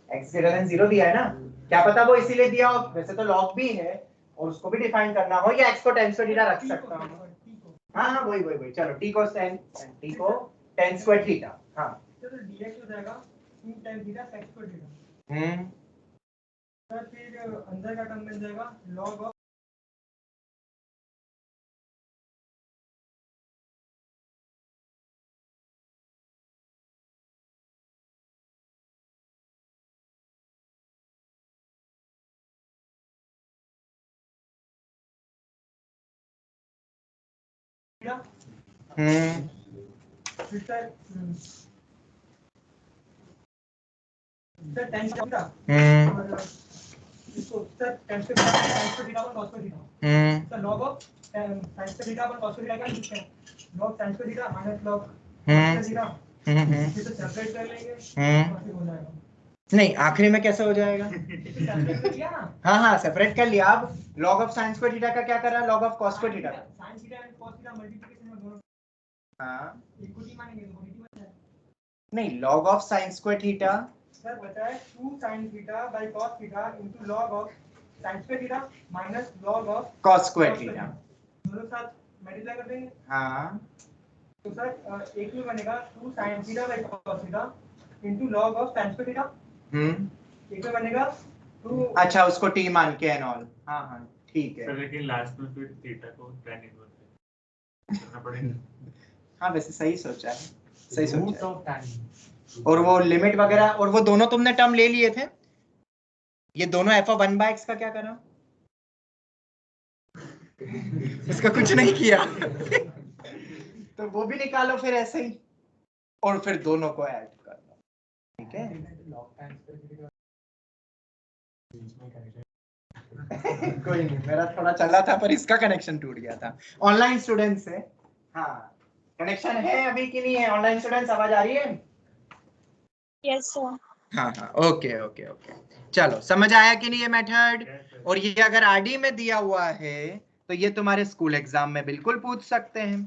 x greater than 0 दिया है ना, क्या पता वो इसीलिए दिया हो, वैसे तो log भी है और उसको भी डिफाइन करना हो, या x को tan स्क्वायर थीटा रख सकता हूं। हाँ हाँ वही चलो, t को tan स्क्वायर थीटा, हाँ तो dx हो जाएगा 2 tan theta sec square theta. Sir फिर अंदर का टर्म मिल जाएगा log ऑफ फिर सर tan थीटा और इसको सर tan स्क्वायर थीटा और cos square theta, sir log of tan square theta और cos स्क्वायर थीटा का लिखते हैं, log tan square theta minus log cos square theta, फिर तो सेपरेट कर लेंगे और फिर हो जाएगा। नहीं आखिरी में कैसे हो जाएगा, सेपरेट कर लिया ना, हाँ हाँ सेपरेट कर लिया। अब log of sin square theta का क्या कर रहा है, log of cos square theta, sin theta and cos theta multiplication में दोनों हाँ इक्वली मानेंगे तो यूनिटी बन जाएगा। नहीं, log of sin square theta, sir बचा है 2 sin theta by cos theta into log of sin square theta minus log of cos square theta, दोनों साथ मल्टीप्लाई कर देंगे, हाँ तो सर एक में बनेगा 2 sin theta by cos theta into log of sin square theta, एक में बनेगा 2। अच्छा उसको t मान के एंड ऑल, हाँ हाँ ठीक है। सर लेकिन लास्ट में फिर थीटा को tan इनवर्स करना पड़ेगा। हाँ वैसे सही सोचा है, सही सोचा है। और वो लिमिट वगैरह और वो दोनों तुमने टर्म ले लिए थे, ये दोनों f ऑफ 1 बाय x का क्या करा, इसका कुछ नहीं किया तो वो भी निकालो फिर ऐसे ही, और फिर दोनों को ऐड कर लो, ठीक है। कोई नहीं, मेरा थोड़ा चला था पर इसका कनेक्शन टूट गया था ऑनलाइन स्टूडेंट से। हाँ कनेक्शन है अभी कि नहीं है, ऑनलाइन स्टूडेंट्स आवाज आ रही है। Yes sir. हाँ हाँ ओके ओके ओके, चलो समझ आया कि नहीं ये मेथड। और ये अगर आरडी में दिया हुआ है तो ये तुम्हारे स्कूल एग्जाम में बिल्कुल पूछ सकते हैं।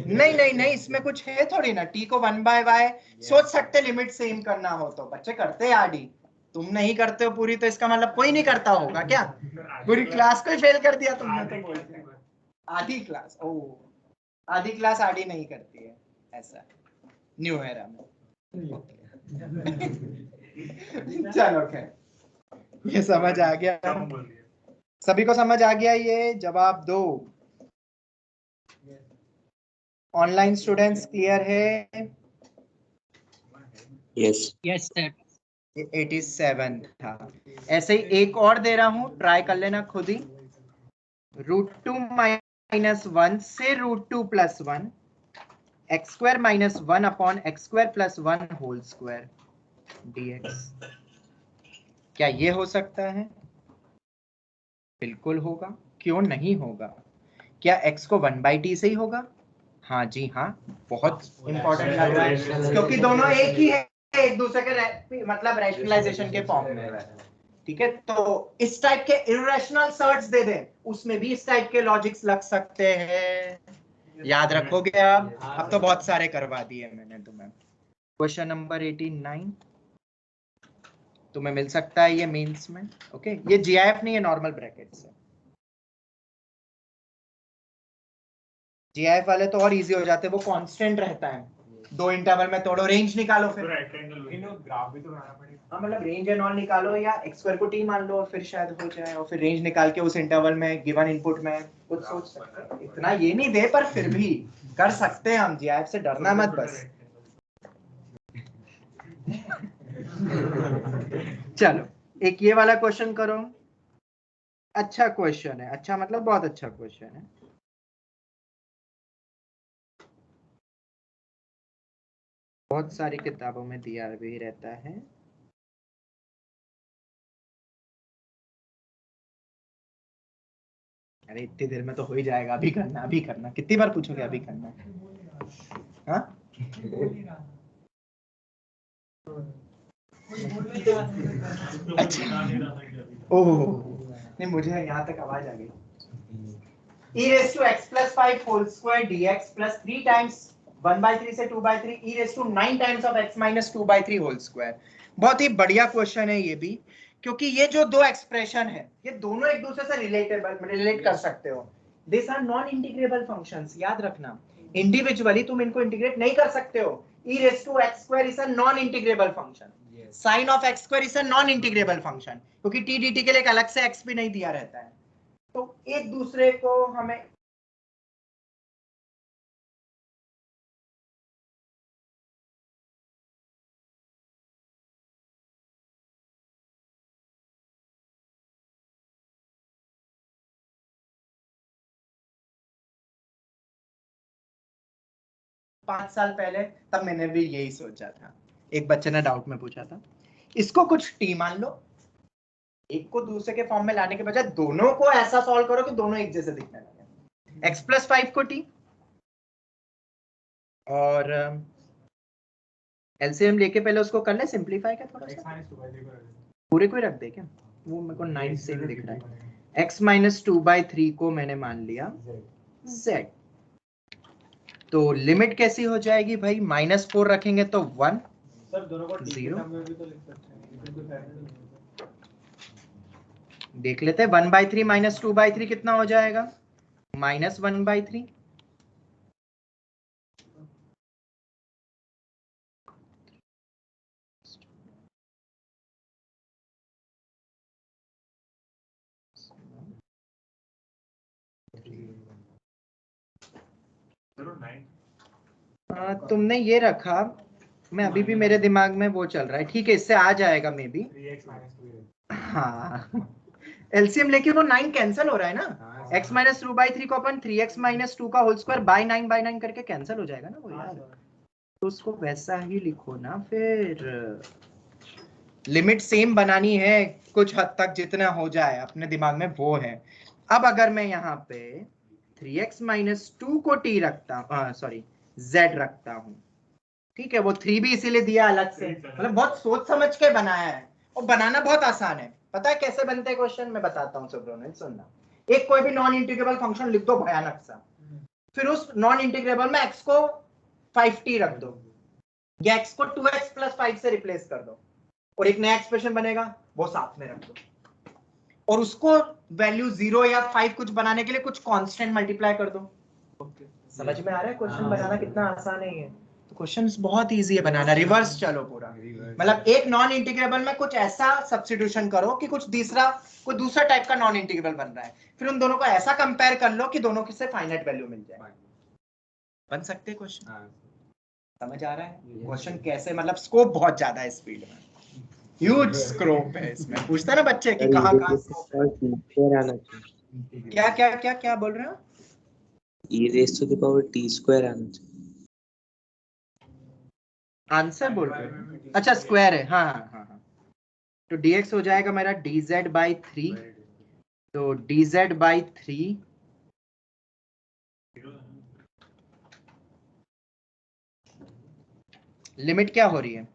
नहीं नहीं नहीं, इसमें कुछ है थोड़ी ना, टी को 1 बाय वाई सोच सकते, लिमिट सेम करना हो तो बच्चे करते हैं आरडी, तुम नहीं करते हो पूरी तो इसका मतलब कोई नहीं करता होगा क्या, पूरी क्लास को ही फेल कर दिया तुमने तो बोलते हैं। आधी क्लास, ओ आधी क्लास आरडी नहीं करती है, ऐसा न्यू एरा में। चलो खैर ये समझ आ गया, सभी को समझ आ गया, ये जवाब दो। ऑनलाइन स्टूडेंट्स क्लियर है? Yes sir. 87 था। ऐसे ही एक और दे रहा हूं, ट्राई कर लेना खुद ही। √2 - 1 से √2 + 1 x² - 1 upon x² + 1 whole square dx। क्या ये हो सकता है? बिल्कुल होगा, क्यों नहीं होगा। क्या x को 1/t से ही होगा? हाँ जी हाँ, बहुत इंपॉर्टेंट लग रहा है क्योंकि दोनों एक ही है, एक दूसरे के मतलब रैशनलाइजेशन के फॉर्म में है। ठीक है, तो इस टाइप के इरेशनल सर्ट्स दे दें, उसमें भी इस टाइप के लॉजिक्स लग सकते हैं। याद रखोगे आप? अब तो बहुत सारे करवा दिए मैंने तुम्हें। क्वेश्चन नंबर 89 तुम्हें मिल सकता है ये मेंस में। ओके, ये जीआईएफ नहीं है, नॉर्मल ब्रैकेट्स है। जीआईएफ वाले तो और इजी हो जाते हैं, वो कांस्टेंट रहता है, दो इंटरवल में तोड़ो, रेंज निकालो फिर। राइट एंगल इन ग्राफ भी तो बनाना पड़ेगा। हाँ, मतलब रेंज एंड ऑल निकालो या एक्स स्क्वायर को टी मान लो, फिर शायद हो जाए, और फिर रेंज निकाल के उस इंटरवल में गिवन इनपुट में कुछ सोच सकते हैं। इतना ये नहीं दे, पर फिर भी कर सकते हैं हम, जीआईएफ से डरना मत बस। चलो एक ये वाला क्वेश्चन करो। अच्छा क्वेश्चन है, अच्छा मतलब बहुत अच्छा क्वेश्चन है। बहुत सारी किताबों में दिया भी रहता है। अरे इतनी देर में तो हो ही जाएगा, अभी करना, अभी करना। कितनी बार पूछोगे अभी करना? हाँ, अच्छा, ओह नहीं, मुझे यहाँ तक आवाज आ गई। e raised to x plus 5 whole square dx plus 3 times 1/3 से 2/3 e raised to 9 times of x minus 2/3 whole square। बहुत ही बढ़िया क्वेश्चन है ये भी, क्योंकि ये जो दो एक्सप्रेशन है, ये दोनों एक दूसरे से रिलेट कर सकते हो। This are non integrable functions, याद रखना। इंडिविजुअली तुम इनको इंटीग्रेट नहीं कर सकते हो। e raised to x square is a non integrable function, sin of x square is a non integrable function, क्योंकि t dt के लिए एक अलग से x भी नहीं दिया रहता है। तो एक दूसरे को हमें पांच साल पहले, तब मैंने भी यही सोचा था। एक बच्चे ने डाउट में पूछा था, इसको कुछ टी मान लो, एक को दूसरे के फॉर्म में लाने के बजाय दोनों को ऐसा सॉल्व करो कि दोनों एक जैसे दिखने लगे। x प्लस 5 को टी, और एलसीएम लेके पहले उसको कर ले सिंपलीफाई का थोड़ा सा। पूरे को ही रख दे क्या? वो मेरे को 9 सेम दिख रहा है। x माइनस 2/3 को मैंने मान लिया z। तो लिमिट कैसी हो जाएगी भाई? -4 रखेंगे तो 1, सर दोनों को 0 में भी तो लिख सकते हैं। देख लेते हैं। 1/3 माइनस 2/3 कितना हो जाएगा? -1/3। तुमने ये रखा, मैं अभी भी मेरे दिमाग में वो चल रहा है। ठीक है, इससे आ जाएगा मे बी। 3x - 2 हाँ, एलसीएम लेके वो 9 कैंसिल हो रहा है ना। x माइनस 2/3 को अपन 3x माइनस 2 का होल स्क्वायर बाय 9 करके कैंसिल हो जाएगा ना वो यार। तो उसको वैसा ही लिखो ना फिर। लिमिट सेम बनानी है कुछ हद तक, जितना हो जाए अपने दिमाग में वो है। अब अगर मैं यहाँ पे 3x माइनस 2 को t रखता, सॉरी z रखता हूँ, ठीक है, वो 3 भी इसीलिए दिया अलग से, मतलब बहुत सोच समझ के बनाया है, और बनाना बहुत आसान है। पता है कैसे बनते हैं क्वेश्चन? मैं बताता हूँ सुब्रोनिल, सुनना। एक कोई भी नॉन इंटीग्रेबल फंक्शन लिख दो भयानक सा, फिर उस नॉन इंटीग्रेबल में x को 5t रख दो, या x को 2x प्लस 5 से रिप्लेस कर दो, और एक नया एक्सप्रेशन बनेगा, वो साथ में रख दो, और उसको वैल्यू 0 या 5 कुछ बनाने के लिए कुछ कांस्टेंट मल्टीप्लाई कर दो। समझ में आ रहा है क्वेश्चन बनाना कितना आसान है ये? तो क्वेश्चन बहुत इजी है बनाना। रिवर्स चलो पूरा, मतलब एक नॉन इंटीग्रेबल में कुछ ऐसा सब्स्टिट्यूशन करो कि कोई दूसरा टाइप का नॉन इंटीग्रेबल बन रहा है, फिर उन दोनों को ऐसा कंपेयर कर लो कि दोनों से फाइनाइट वैल्यू मिल जाए। बन सकते हैं क्वेश्चन। समझ आ रहा है क्वेश्चन कैसे? मतलब स्कोप बहुत ज्यादा है इस फील्ड में, ह्यूज स्कोप है इसमें। पूछता है ना बच्चे कि कहाँ क्या बोल रहे हो? e raised to the power t square आना चाहिए। आंसर बोल रहे हो? अच्छा स्क्वायर है, हाँ। तो dx हो जाएगा मेरा dz/3, तो dz/3 लिमिट क्या हो रही है?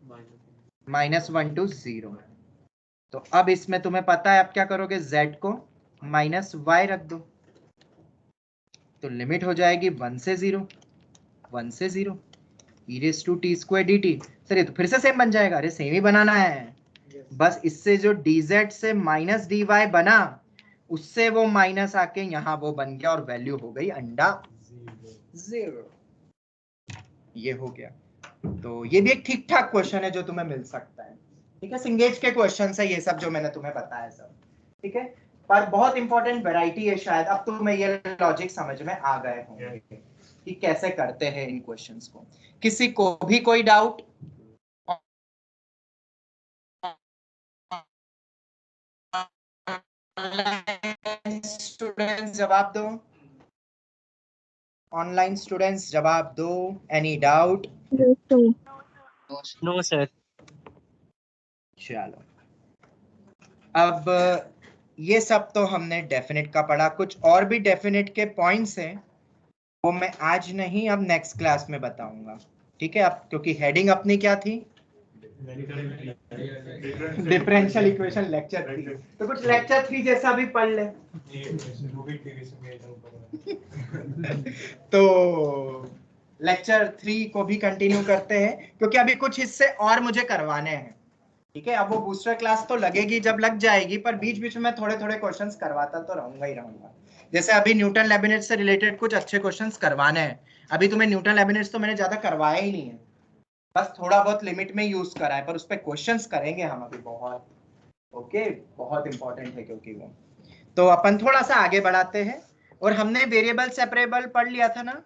-1 to 0। तो अब इसमें तुम्हें पता है, अब क्या करोगे? z को -y रख दो, तो लिमिट हो जाएगी 1 से 0, 1 से 0 e raise to t square dt। Sir ये तो फिर से सेम बन जाएगा। अरे सेम ही बनाना है, बस इससे जो dz से -dy बना, उससे वो माइनस आके यहाँ वो बन गया और वैल्यू हो गई अंडा 0। ये हो गया। तो ये भी एक ठीक ठाक क्वेश्चन है जो तुम्हें मिल सकता है। ठीक है, सिंगेज के क्वेश्चन है ये सब जो मैंने तुम्हें बताया सब। ठीक है, पर बहुत इंपॉर्टेंट वैरायटी है। शायद अब तुम्हें ये लॉजिक समझ में आ गए होंगे कि कैसे करते हैं इन क्वेश्चंस को। किसी को भी कोई डाउट? स्टूडेंट्स जवाब दो, ऑनलाइन स्टूडेंट्स जवाब दो। Any doubt? No sir. चलो, अब ये सब तो हमने डेफिनेट का पढ़ा। कुछ और भी डेफिनेट के पॉइंट्स हैं, वो मैं आज नहीं, अब नेक्स्ट क्लास में बताऊंगा। ठीक है, अब क्योंकि हेडिंग अपनी क्या थी? डिफरेंशियल इक्वेशन लेक्चर 3, तो कुछ लेक्चर 3 जैसा भी पढ़ ले। तो लेक्चर 3 को भी कंटिन्यू करते हैं, क्योंकि अभी कुछ हिस्से और मुझे करवाने हैं। ठीक है, अब वो बूस्टर क्लास तो लगेगी जब लग जाएगी, पर बीच बीच में थोड़े थोड़े क्वेश्चंस करवाता तो रहूंगा ही रहूंगा। जैसे अभी न्यूटन लेबनिज से रिलेटेड कुछ अच्छे क्वेश्चंस करवाने हैं। अभी तुम्हें न्यूटन लेबनिज तो मैंने ज्यादा करवाया ही नहीं है, बस थोड़ा बहुत लिमिट में यूज करा है, पर उस पर क्वेश्चंस करेंगे हम अभी बहुत। ओके, बहुत इंपॉर्टेंट है क्योंकि वो। तो अपन थोड़ा सा आगे बढ़ाते हैं, और हमने वेरिएबल सेपरेबल पढ़ लिया था ना,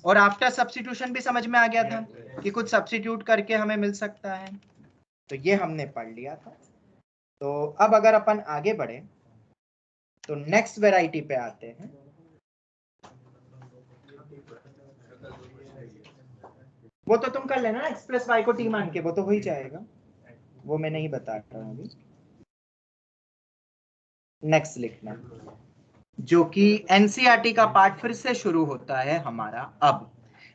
और आफ्टर सब्स्टिट्यूशन भी समझ में आ गया था कि कुछ सब्स्टिट्यूट करके हमें मिल सकता है, तो ये हमने पढ़ लिया था। तो अब अगर अपन आगे बढ़े तो नेक्स्ट वैरायटी पे आते हैं। वो तो तुम कर लेना ना, x प्लस वाई को t मान के, वो तो हो ही जाएगा, वो मैं नहीं बता रहा हूं अभी। नेक्स्ट लिखना, जो कि एनसीईआरटी का पार्ट फिर से शुरू होता है हमारा अब।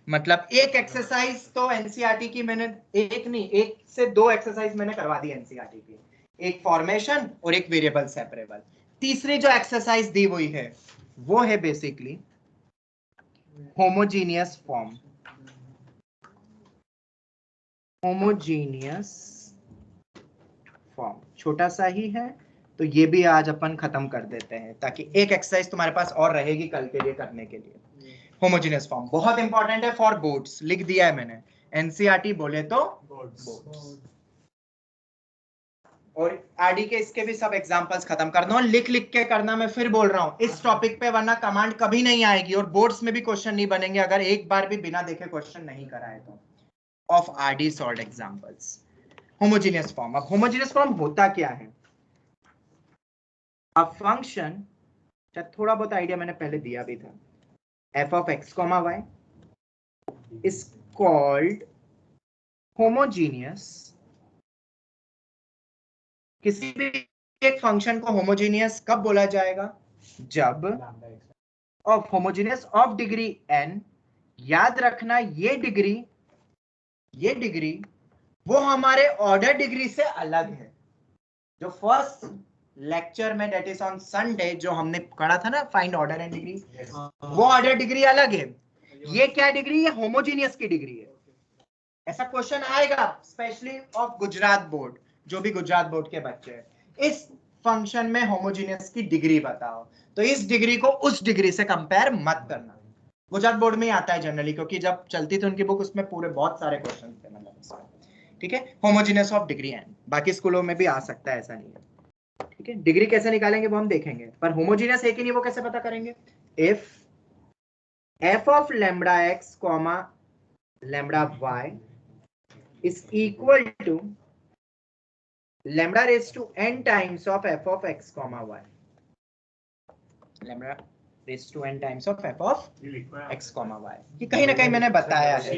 मतलब एक एक्सरसाइज तो एनसीईआरटी की मैंने, एक नहीं, 1 से 2 एक्सरसाइज मैंने करवा दी एनसीईआरटी की, एक फॉर्मेशन और एक वेरिएबल सेपरेबल। तीसरी जो एक्सरसाइज दी हुई है वो है basically homogeneous form. Homogeneous form छोटा सा ही है, तो ये भी आज अपन खत्म कर देते हैं, ताकि एक एक्सरसाइज तुम्हारे पास और रहेगी कल के लिए करने के लिए। होमोजीनियस फॉर्म बहुत इंपॉर्टेंट है फॉर बोर्ड्स, लिख दिया है मैंने। एनसीईआरटी बोले तो बोर्ड्स। और आरडी के इसके भी सब एग्जांपल्स खत्म कर दो, लिख लिख के करना। मैं फिर बोल रहा हूं इस टॉपिक पे, वरना कमांड कभी नहीं आएगी और बोर्ड्स में भी क्वेश्चन नहीं बनेंगे अगर एक बार भी बिना देखे क्वेश्चन नहीं कराए तो। Of RD solved examples. Homogeneous form. अब होमोजीनियस फॉर्म होता क्या है? अ फंक्शन, थोड़ा बहुत आइडिया मैंने पहले दिया भी था, f of x, y is called homogeneous। किसी भी एक फंक्शन को होमोजीनियस कब बोला जाएगा? जब of homogeneous of degree n, याद रखना ये डिग्री वो हमारे ऑर्डर डिग्री से अलग है। जो फर्स्ट लेक्चर में, डेट इज ऑन संडे, जो हमने पढ़ा था ना फाइंड ऑर्डर एंड डिग्री, वो ऑर्डर डिग्री अलग है। ये क्या डिग्री है? होमोजीनियस की डिग्री है। ऐसा क्वेश्चन आएगा स्पेशली ऑफ गुजरात बोर्ड, जो भी गुजरात बोर्ड के बच्चे हैं, इस फंक्शन में होमोजीनियस की डिग्री बताओ। तो इस डिग्री को उस डिग्री से कंपेयर मत करना। गुजरात बोर्ड में ही आता है जनरली, क्योंकि जब चलती थी उनकी बुक उसमें पूरे बहुत सारे क्वेश्चन थे, मतलब इसमें। ठीक है, होमोजीनियस ऑफ डिग्री एन, बाकी स्कूलों में भी आ सकता है, ऐसा नहीं है। ठीक है, डिग्री कैसे निकालेंगे वो हम देखेंगे, पर होमोजीनियस है कि नहीं वो कैसे पता करेंगे? If f of lambda x comma lambda y is equal to lambda raised to n times of f of x comma y, lambda raised to n times of f of x comma y। ये कहीं ना कहीं मैंने बताया है।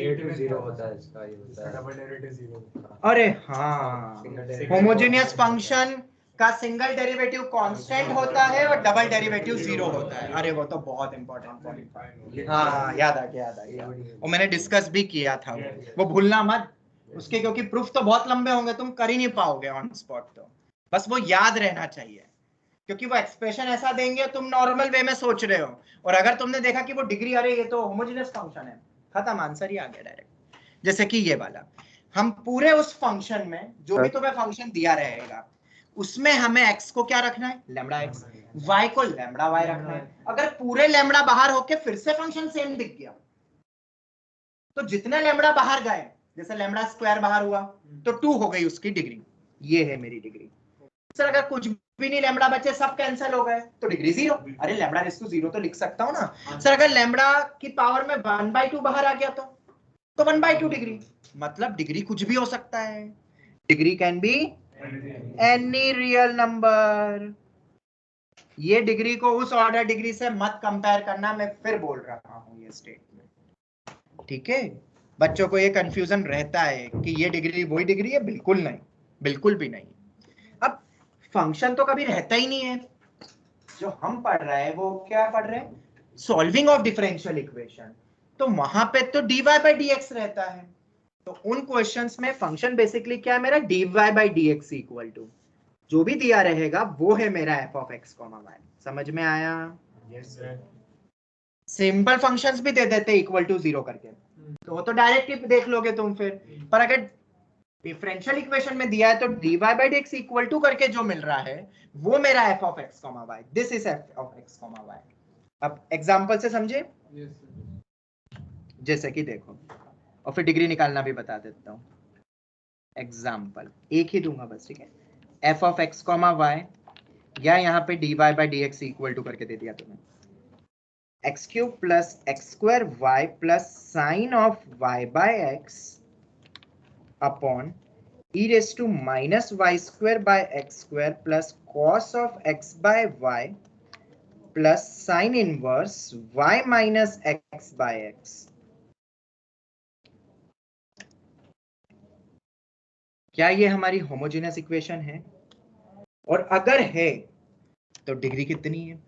अरे अरे हाँ, होमोजीनियस फंक्शन का सिंगल डेरिवेटिव कांस्टेंट होता है और डबल डेरिवेटिव 0 होता है। अरे वो तो बहुत इंपॉर्टेंट पॉइंट। हाँ याद आ गया वो मैंने डिस्कस भी किया था वो भूलना मत उसके, क्योंकि प्रूफ तो बहुत लंबे होंगे, तुम कर ही नहीं पाओगे ऑन स्पॉट, तो बस वो याद रहना चाहिए, क्योंकि वो एक्सप्रेशन ऐसा देंगे तुम नॉर्मल वे में सोच रहे हो, और अगर तुमने देखा कि वो डिग्री, अरे ये तो होमोजेनियस फंक्शन है, खत्म, आंसर ही आ गया डायरेक्ट। जैसे कि ये वाला, हम पूरे उस फंक्शन में जो भी तुम्हें फंक्शन दिया रहेगा उसमें हमें x को क्या रखना है, लैम्बडा x, y को लैम्बडा y रखना है। अगर पूरे लैम्बडा बाहर होके फिर से फंक्शन सेम दिख गया तो जितने लैम्बडा बाहर गए, जैसे लैम्बडा स्क्वायर बाहर हुआ तो 2 हो गई उसकी डिग्री, ये है मेरी डिग्री। सर अगर कुछ भी नहीं लैम्बडा बचे, सब कैंसिल हो गए तो डिग्री 0। अरे लैम्बडा रेज़ टू 0 तो लिख सकता हूं ना सर। अगर लैम्बडा की पावर में 1/2 बाहर आ गया तो 1/2 डिग्री, मतलब डिग्री कुछ भी हो सकता है। Degree can be any real number. ये डिग्री को उस ऑर्डर डिग्री से मत कंपेयर करना, मैं फिर बोल रहा हूं ये स्टेटमेंट, ठीक है। बच्चों को ये कंफ्यूजन रहता है कि ये डिग्री वही डिग्री है, बिल्कुल नहीं, बिल्कुल भी नहीं। अब फंक्शन तो कभी रहता ही नहीं है, जो हम पढ़ रहे हैं वो क्या पढ़ रहे हैं, सॉल्विंग ऑफ डिफरेंशियल इक्वेशन, तो वहां पे तो dy by dx रहता है। तो उन क्वेश्चंस में फंक्शन बेसिकली क्या है मेरा, dy by dx equal to जो भी दिया रहेगा वो है मेरा f of x, y। समझ में आया? Yes sir. सिंपल फंक्शंस भी दे देते इक्वल टू 0 करके, तो वो तो डायरेक्ट देख लोगे तुम फिर। पर अगर डिफरेंशियल इक्वेशन में दिया है तो dy by dx equal to करके जो मिल रहा है वो मेरा f of x, y, this is f of x, y। अब एग्जांपल से समझे? जैसे कि देखो, और फिर डिग्री निकालना भी बता देता हूं। एग्जांपल एक ही दूंगा बस, ठीक है। f of x, y, या यहाँ पे dy by dx equal to करके दे दिया तुम्हें, x cube plus x square y plus sine of y by x upon e raised to minus y square by x square plus cos of x by y plus sin inverse y minus x by x। क्या ये हमारी homogeneous equation है? और अगर है तो degree कितनी है?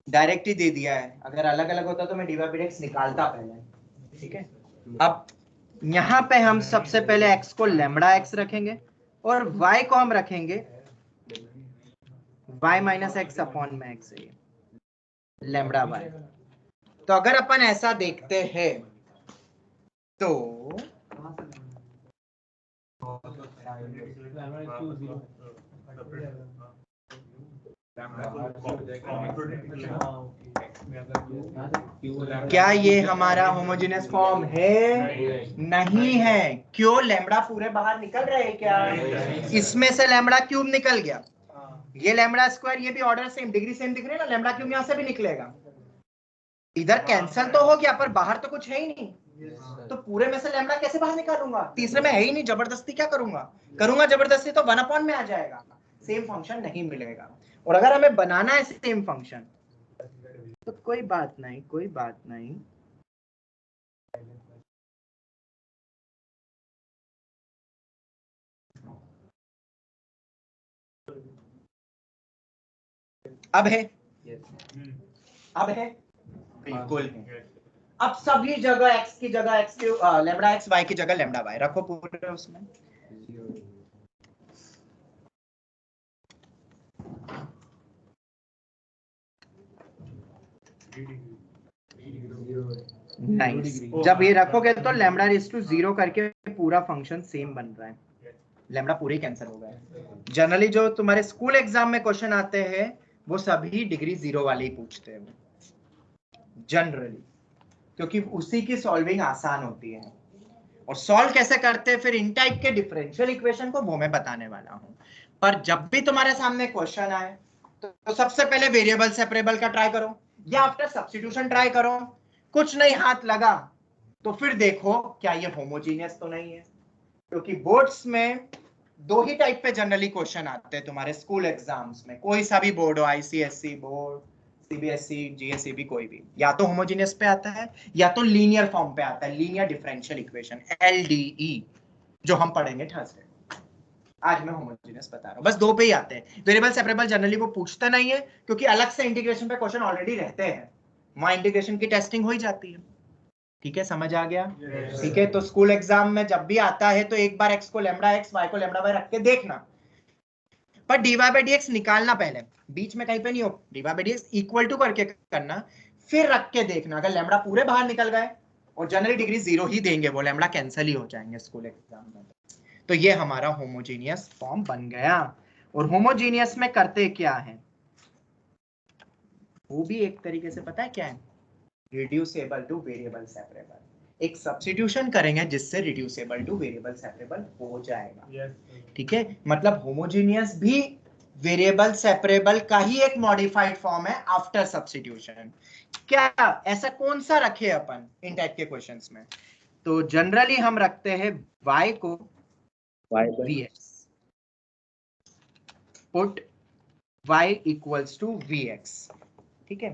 डायरेक्ट ही दे दिया है, अगर अलग अलग होता तो मैं dy by dx निकालता पहले, ठीक है। अब यहां पे हम सबसे पहले x को लैम्बडा x रखेंगे और y को हम रखेंगे y माइनस एक्स अपॉन में x है लैम्बडा y। तो अगर अपन ऐसा देखते हैं तो क्या ये हमारा होमोजेनियस फॉर्म है? नहीं है। क्यों? लैम्बडा पूरे बाहर निकल रहे हैं क्या? इसमें से लैम्बडा क्यूब निकल गया, ये लैम्बडा स्क्वायर, ये भी ऑर्डर सेम, डिग्री सेम दिख रही है ना, लैम्बडा क्यूब यहां से भी निकलेगा, इधर कैंसिल तो हो गया पर बाहर तो कुछ है ही नहीं, तो पूरे में से लैम्बडा कैसे बाहर निकालूंगा? तीसरे में है ही नहीं, जबरदस्ती क्या करूंगा जबरदस्ती तो 1 अपॉन में आ जाएगा, सेम फंक्शन नहीं मिलेगा। और अगर हमें बनाना है सेम फंक्शन तो कोई बात नहीं, अब है बिल्कुल है। अब सभी जगह x की जगह x की लैम्बडा x, y की जगह लैम्बडा y रखो पूरे उसमें। नाइस। जब ये रखोगे तो लैम्बडा रेज़ टू 0 करके पूरा फंक्शन सेम बन रहा है, लैम्बडा पूरे कैंसिल हो गए। जनरली जो तुम्हारे स्कूल एग्जाम में क्वेश्चन आते हैं वो सभी डिग्री 0 वाले ही पूछते हैं जनरली, क्योंकि उसी की सॉल्विंग आसान होती है। और सॉल्व कैसे करते हैं फिर इन टाइप के डिफरेंशियल इक्वेशन को वो मैं बताने वाला हूं। पर जब भी तुम्हारे सामने क्वेश्चन आए तो सबसे पहले वेरिएबल सेपरेबल का ट्राई करो या आफ्टर सब्स्टिट्यूशन ट्राई करो, कुछ नहीं हाथ लगा तो फिर देखो क्या ये होमोजेनियस तो नहीं है, क्योंकि बोर्ड्स में 2 ही टाइप पे जनरली क्वेश्चन आते हैं तुम्हारे स्कूल एग्जाम्स में, कोई सा भी बोर्ड हो, आईसीएसई बोर्ड, सीबीएसई, जीएसईबी, कोई भी, या तो होमोजेनियस पे आता है या तो लीनियर फॉर्म पे आता है, लीनियर डिफरेंशियल इक्वेशन, एलडीई, जो हम पढ़ेंगे थर्सडे। आज मैं होमोजेनियस बता रहा हूँ, बस दो पे ही आते हैं। वेरिएबल सेपरेबल जनरली वो पूछता नहीं है, क्योंकि अलग से इंटीग्रेशन पे क्वेश्चन ऑलरेडी रहते हैं, वहां इंटीग्रेशन की टेस्टिंग हो ही जाती है। ठीक है, समझ आ गया? ठीक है, तो स्कूल एग्जाम में जब भी आता है तो एक बार x को लैम्डा x, y को लैम्डा y रख के देखना, पर dy बाई dx निकालना पहले, बीच में कहीं पे नहीं हो, dy by dx equal to करके करना, फिर रख के देखना। अगर लैम्डा पूरे बाहर निकल गए, और जनरली डिग्री 0 ही देंगे, वो लैम्डा कैंसिल ही हो जाएंगे स्कूल एग्जाम में। तो ये हमारा होमोजेनियस फॉर्म बन गया। और होमोजेनियस में करते क्या है, वो भी एक तरीके से पता है क्या है, रिड्यूसेबल टू वेरिएबल सेपरेबल। एक सब्स्टिट्यूशन करेंगे जिससे रिड्यूसेबल टू वेरिएबल सेपरेबल हो जाएगा। ठीक है, मतलब होमोजेनियस भी वेरिएबल सेपरेबल का ही एक मॉडिफाइड फॉर्म है आफ्टर सब्स्टिट्यूशन। क्या ऐसा कौन सा रखे अपन इन टाइप के क्वेश्चंस में? तो जनरली हम रखते हैं y को vx, put y equals to vx। ठीक है,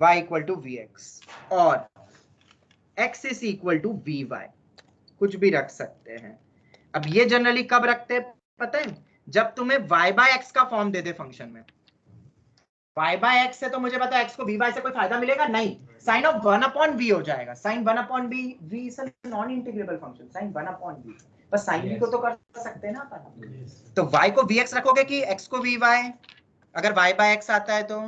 y इक्वल टू vx और x is equal to vy, कुछ भी रख सकते हैं। अब ये जनरली कब रखते हैं पता है? जब तुम्हें y बाय x का फॉर्म दे दे फंक्शन में। y बाय x से तो मुझे पता है x को v बाय से कोई फायदा मिलेगा नहीं, साइन ऑफ 1 अपॉन v हो जाएगा। Sine 1 upon v is a non integrable function, sine 1 upon v, बस साइन v को तो कर सकते हैं ना अपन। तो y को vx रखोगे कि x को vy, अगर y बाय x आता है तो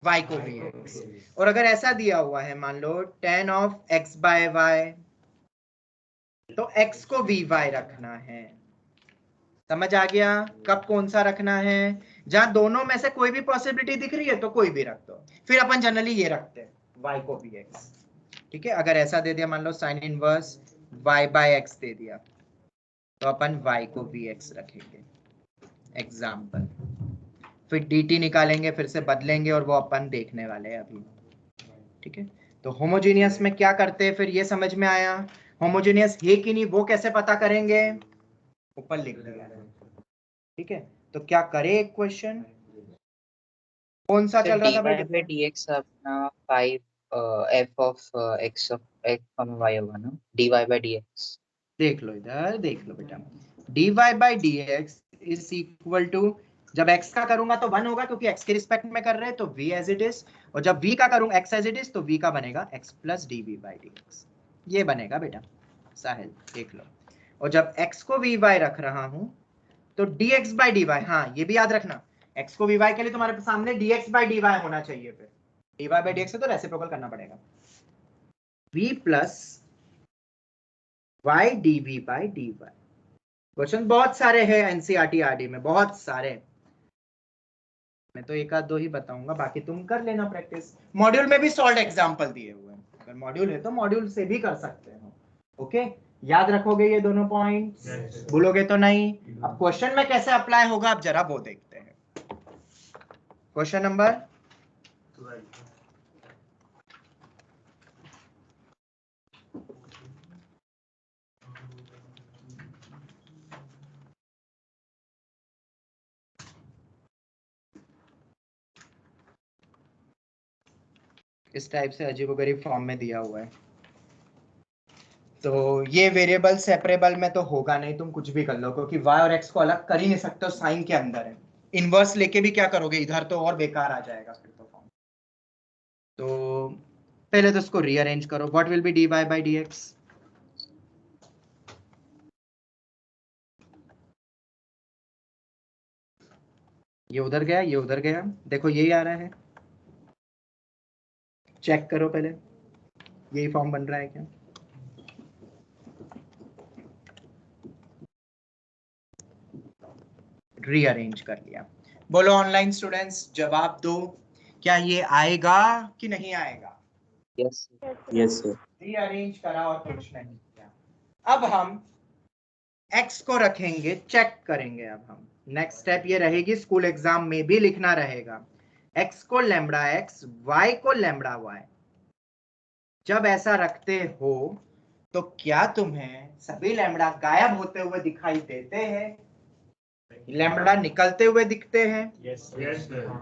y को vx। और अगर ऐसा दिया हुआ है मान लो tan of x by y, तो x को vy रखना है। समझ आ गया? कब कौन सा रखना है? जहां दोनों में से कोई भी पॉसिबिलिटी दिख रही है तो कोई भी रख दो। फिर अपन जनरली ये रखते हैं y को vx। ठीक है, अगर ऐसा दे दिया मान लो sine inverse y by x दे दिया, तो अपन y को vx रखेंगे एग्जाम्पल। फिर dt निकालेंगे, फिर से बदलेंगे, और वो अपन देखने वाले हैं अभी। ठीक है, तो होमोजेनियस में क्या करते हैं फिर ये समझ में आया। होमोजेनियस है कि नहीं वो कैसे पता करेंगे, ऊपर लिख दिया है। ठीक है, तो क्या करे, एक क्वेश्चन कौन सा चल रहा था भाई? dy by dx अपना 5 f of x y होगा ना, dy by dx। देख लो इधर, देख लो बेटा, dy by dx is equal to, जब x का करूंगा तो 1 होगा क्योंकि x के रिस्पेक्ट में कर रहे हैं, तो v एज इट इज, और जब v का करूंगा x एज इट इज, तो v का बनेगा x plus dv by dx। ये बनेगा बेटा साहिल, देख लो। और जब x को vy रख रहा हूं तो dx बाई dy, हाँ ये भी याद रखना, x को vy के लिए तुम्हारे सामने dx बाई dy होना चाहिए, फिर dy बाई dx से तो रेसिप्रोकल करना पड़ेगा, v plus y dv by dy। Question बहुत सारे हैं एनसीईआरटी आरडी में, बहुत सारे। मैं तो एक आध दो ही बताऊंगा, बाकी तुम कर लेना प्रैक्टिस। मॉड्यूल में भी सॉल्व एग्जांपल दिए हुए हैं, अगर मॉड्यूल है तो मॉड्यूल से भी कर सकते हो। ओके, याद रखोगे ये दोनों पॉइंट्स? भूलोगे तो नहीं। अब क्वेश्चन में कैसे अप्लाई होगा आप जरा वो देखते हैं। Question number 12। इस टाइप से अजीबोगरीब फॉर्म में दिया हुआ है। तो ये वेरिएबल सेपरेबल में तो होगा नहीं, तुम कुछ भी कर लो, क्योंकि y और x को अलग कर ही नहीं सकते हो, साइन के अंदर है। इनवर्स लेके भी क्या करोगे इधर, तो और बेकार आ जाएगा फिर तो फॉर्म। तो पहले तो इसको रीअरेंज करो। What will be dy by dx? ये उधर गया, ये उधर गया, देखो यही आ रहा है, चेक करो पहले यही फॉर्म बन रहा है क्या। रीअरेंज कर लिया। बोलो ऑनलाइन स्टूडेंट्स जवाब दो, क्या ये आएगा कि नहीं आएगा? Yes yes sir. रीअरेंज करा और कुछ नहीं किया। अब हम x को रखेंगे, चेक करेंगे। अब हम नेक्स्ट स्टेप ये रहेगी, स्कूल एग्जाम में भी लिखना रहेगा, x को लैम्डा x, y को लैम्डा y। जब ऐसा रखते हो तो क्या तुम्हें सभी लैम्डा गायब होते हुए दिखाई देते हैं, लैम्डा निकलते हुए दिखते हैं? Yes,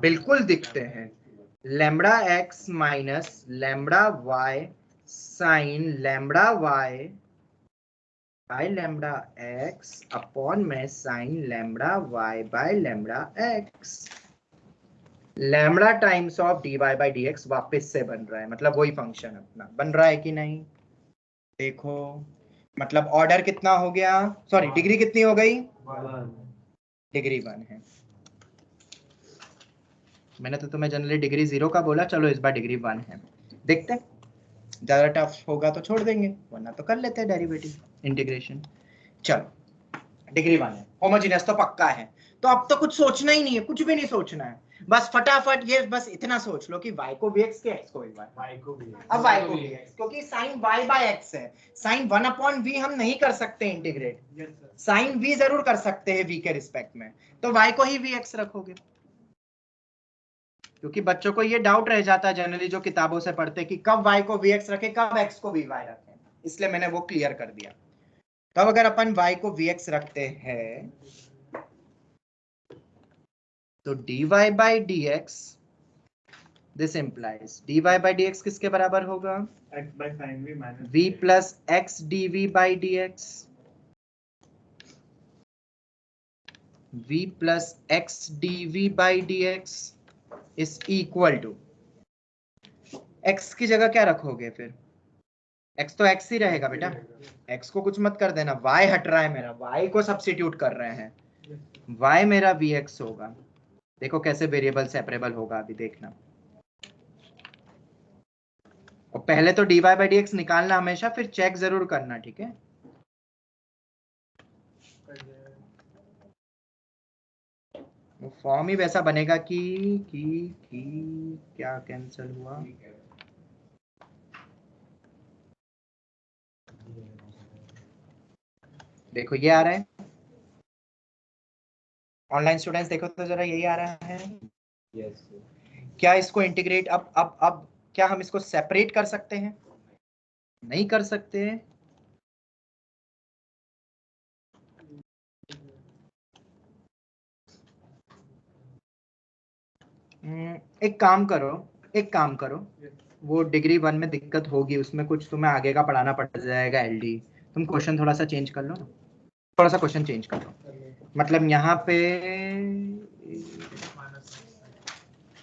बिल्कुल दिखते हैं। Lambda x minus lambda y sine lambda y by lambda X upon में sine lambda Y by lambda X. Lambda times of dy by D X वापिस से बन रहा है, मतलब वही फंक्शन अपना बन रहा है कि नहीं। देखो मतलब ऑर्डर कितना हो गया, सॉरी डिग्री कितनी हो गई, डिग्री 1 है। मैंने तो तुम्हें जनरली डिग्री 0 का बोला, चलो इस बार डिग्री 1 है। देखते हैं, ज्यादा टफ होगा तो छोड़ देंगे, वरना तो कर लेते हैं डेरिवेटिव इंटीग्रेशन। चलो डिग्री 1 है, होमोजेनियस तो पक्का है, तो अब तो कुछ सोचना ही नहीं है, कुछ भी नहीं सोचना है, बस फटाफट ये बस इतना सोच लो कि y को vx के x को vy। y को भी अब y को vx, क्योंकि sin y बाय x है, sin 1/v हम नहीं कर सकते इंटीग्रेट, sin v जरूर कर सकते हैं v के रिस्पेक्ट में, तो y को ही vx रखोगे। क्योंकि बच्चों को ये डाउट रह जाता है जनरली जो किताबों से पढ़ते कि कब y को vx रखे कब x को vy रखें, इसलिए मैंने वो क्लियर कर दिया। तो अब अगर अपन y को vx रखते हैं तो dy by dx, this implies dy by dx किसके बराबर होगा, x by sin v minus v plus x dv by dx, v plus x dv by dx is equal to, x की जगह क्या रखोगे फिर, x तो x ही रहेगा बेटा, x को कुछ मत कर देना, y हट रहा है मेरा, y को सब्स्टिट्यूट कर रहे हैं, y मेरा vx होगा। देखो कैसे वेरिएबल सेपरेबल होगा अभी देखना। और पहले तो dy by dx निकालना हमेशा, फिर चेक जरूर करना, ठीक है। वो फॉर्म ही वैसा बनेगा कि क्या कैंसिल हुआ, देखो ये आ रहा है, ऑनलाइन स्टूडेंट्स देखो तो जरा यही आ रहा है। yes क्या इसको इंटीग्रेट अब क्या हम इसको सेपरेट कर सकते हैं, नहीं कर सकते हैं। एक काम करो, वो डिग्री 1 में दिक्कत होगी, उसमें कुछ तुम्हें आगे का पढ़ाना पड़ जाएगा एलडी, तुम क्वेश्चन थोड़ा सा चेंज कर लो ना, थोड़ा सा क्वेश्चन चेंज कर लो, मतलब यहाँ पे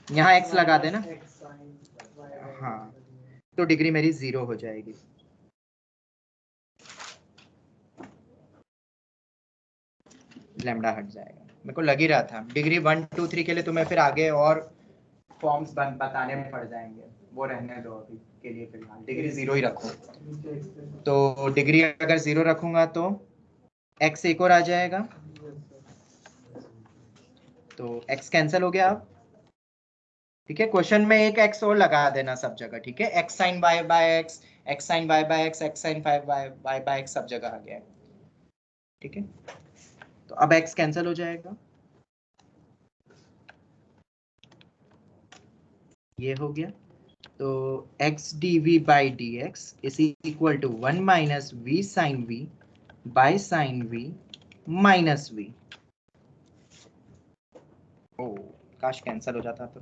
यहाँ x लगा देना, हाँ तो डिग्री मेरी 0 हो जाएगी। लैम्डा हट जाएगा, मेरे को लग ही रहा था डिग्री 1 2 3 के लिए तुम्हें फिर आगे और फॉर्म्स बताने में पड़ जाएंगे, वो रहने दो अभी के लिए, फिलहाल डिग्री 0 ही रखो। तो डिग्री अगर 0 रखूंगा तो x एक और आ जाएगा, तो x कैंसिल हो गया अब, ठीक है। क्वेश्चन में एक x और लगा देना सब जगह, ठीक है, x sin y by x, x sin y by x, x sin y by x सब जगह आ गया है, ठीक है। तो अब x कैंसिल हो जाएगा, ये हो गया, तो x dv by dx is equal to 1 minus v sin v by sin v minus v। ओ काश कैंसिल हो जाता, तो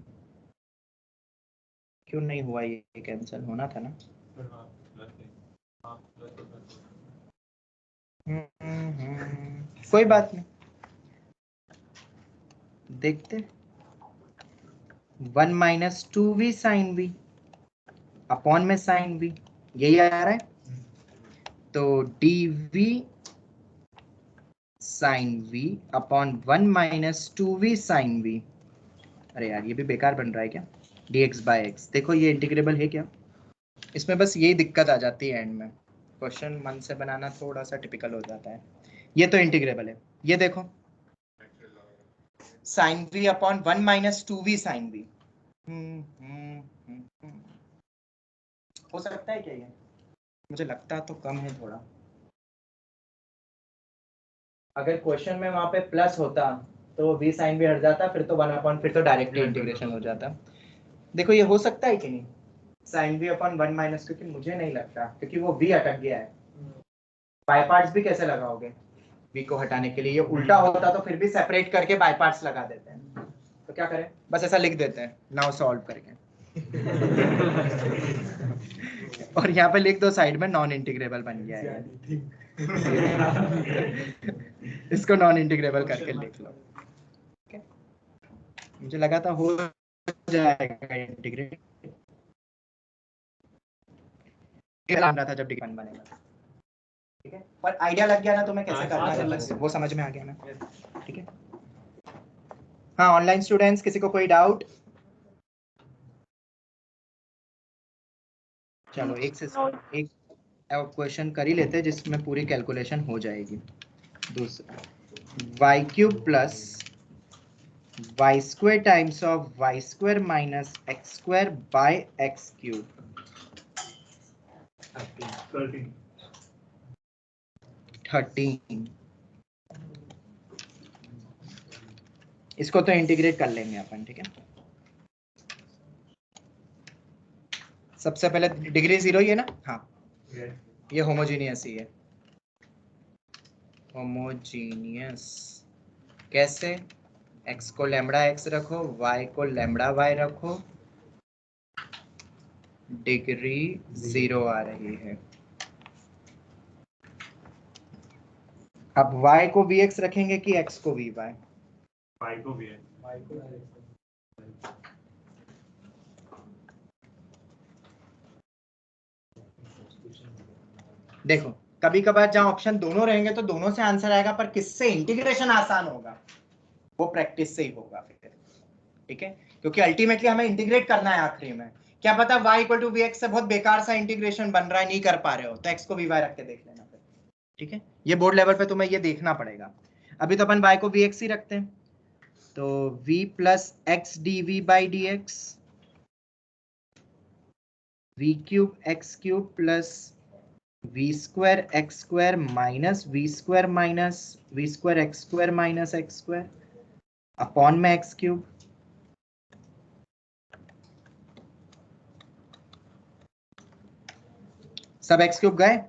क्यों नहीं हुआ, ये कैंसिल होना था ना। कोई बात नहीं, देखते 1 minus 2v sine v upon में साइन v, यही आ रहा है, तो dv sine v upon 1 minus 2v sine v, अरे यार ये भी बेकार बन रहा है क्या, dx बाय x। देखो ये इंटीग्रेबल है क्या, इसमें बस यही दिक्कत आ जाती है एंड में, क्वेश्चन मन से बनाना थोड़ा सा टिपिकल हो जाता है। ये तो इंटीग्रेबल है, ये देखो sine v upon 1 minus 2v sine v, हो सकता है क्या ये, मुझे लगता तो कम है थोड़ा। अगर क्वेश्चन में वहां पे प्लस होता तो v साइन v हट जाता, फिर तो 1 अपॉन फिर तो डायरेक्टली इंटीग्रेशन हो जाता। देखो ये हो सकता है कि नहीं, साइन v अपॉन 1 माइनस, क्योंकि मुझे नहीं लगता, क्योंकि वो v अटक गया है। बाय पार्ट्स भी कैसे लगाओगे v को हटाने के लिए, ये उल्टा होता तो फिर भी सेपरेट करके बाय पार्ट्स लगा देते हैं, तो क्या करें, बस ऐसा लिख देते हैं नाउ सॉल्व करके और यहाँ पे लिख दो साइड में नॉन इंटीग्रेबल बन गया है। इसको नॉन इंटीग्रेबल करके लिख लो। मुझे लगा था हो जाएगा इंटीग्रेट, रहा था जब डिग्री बनेगा। ठीक है, पर आइडिया लग गया ना तुम्हें कैसे करना है, बस वो समझ में आ गया ना। ठीक है, हाँ ऑनलाइन स्टूडेंट्स किसी को कोई डाउट? चलो एक क्वेश्चन कर ही लेते हैं जिसमें पूरी कैलकुलेशन हो जाएगी। दूसरा y cube plus y square times of y square minus x square by x cube. 13। इसको तो इंटीग्रेट कर लेंगे अपन। ठीक है, सबसे पहले डिग्री 0 ही है ना। हाँ ये होमोजीनियस ही है। होमोजीनियस कैसे? x को लैम्बडा x रखो, y को लैम्बडा y रखो, डिग्री 0 आ रही है। अब y को vx रखेंगे कि x को vy? y को भी है। देखो कभी कभार जहां ऑप्शन दोनों रहेंगे तो दोनों से आंसर आएगा, पर किससे इंटीग्रेशन आसान होगा वो प्रैक्टिस से ही होगा फिर। ठीक है, क्योंकि अल्टीमेटली हमें इंटीग्रेट करना है आखिरी में। क्या पता y इक्वल टू vx से बहुत बेकार सा इंटीग्रेशन बन रहा है, नहीं कर पा रहे हो, तो x को vy रख के देख लेना फिर। ठीक है, ये बोर्ड लेवल पे तुम्हें ये देखना पड़ेगा। अभी तो अपन y को vx ही रखते हैं, तो v plus X dv by dx, v cube X cube plus v square X square minus v square X square minus x square upon में एक्स क्यूब। सब एक्स क्यूब गए,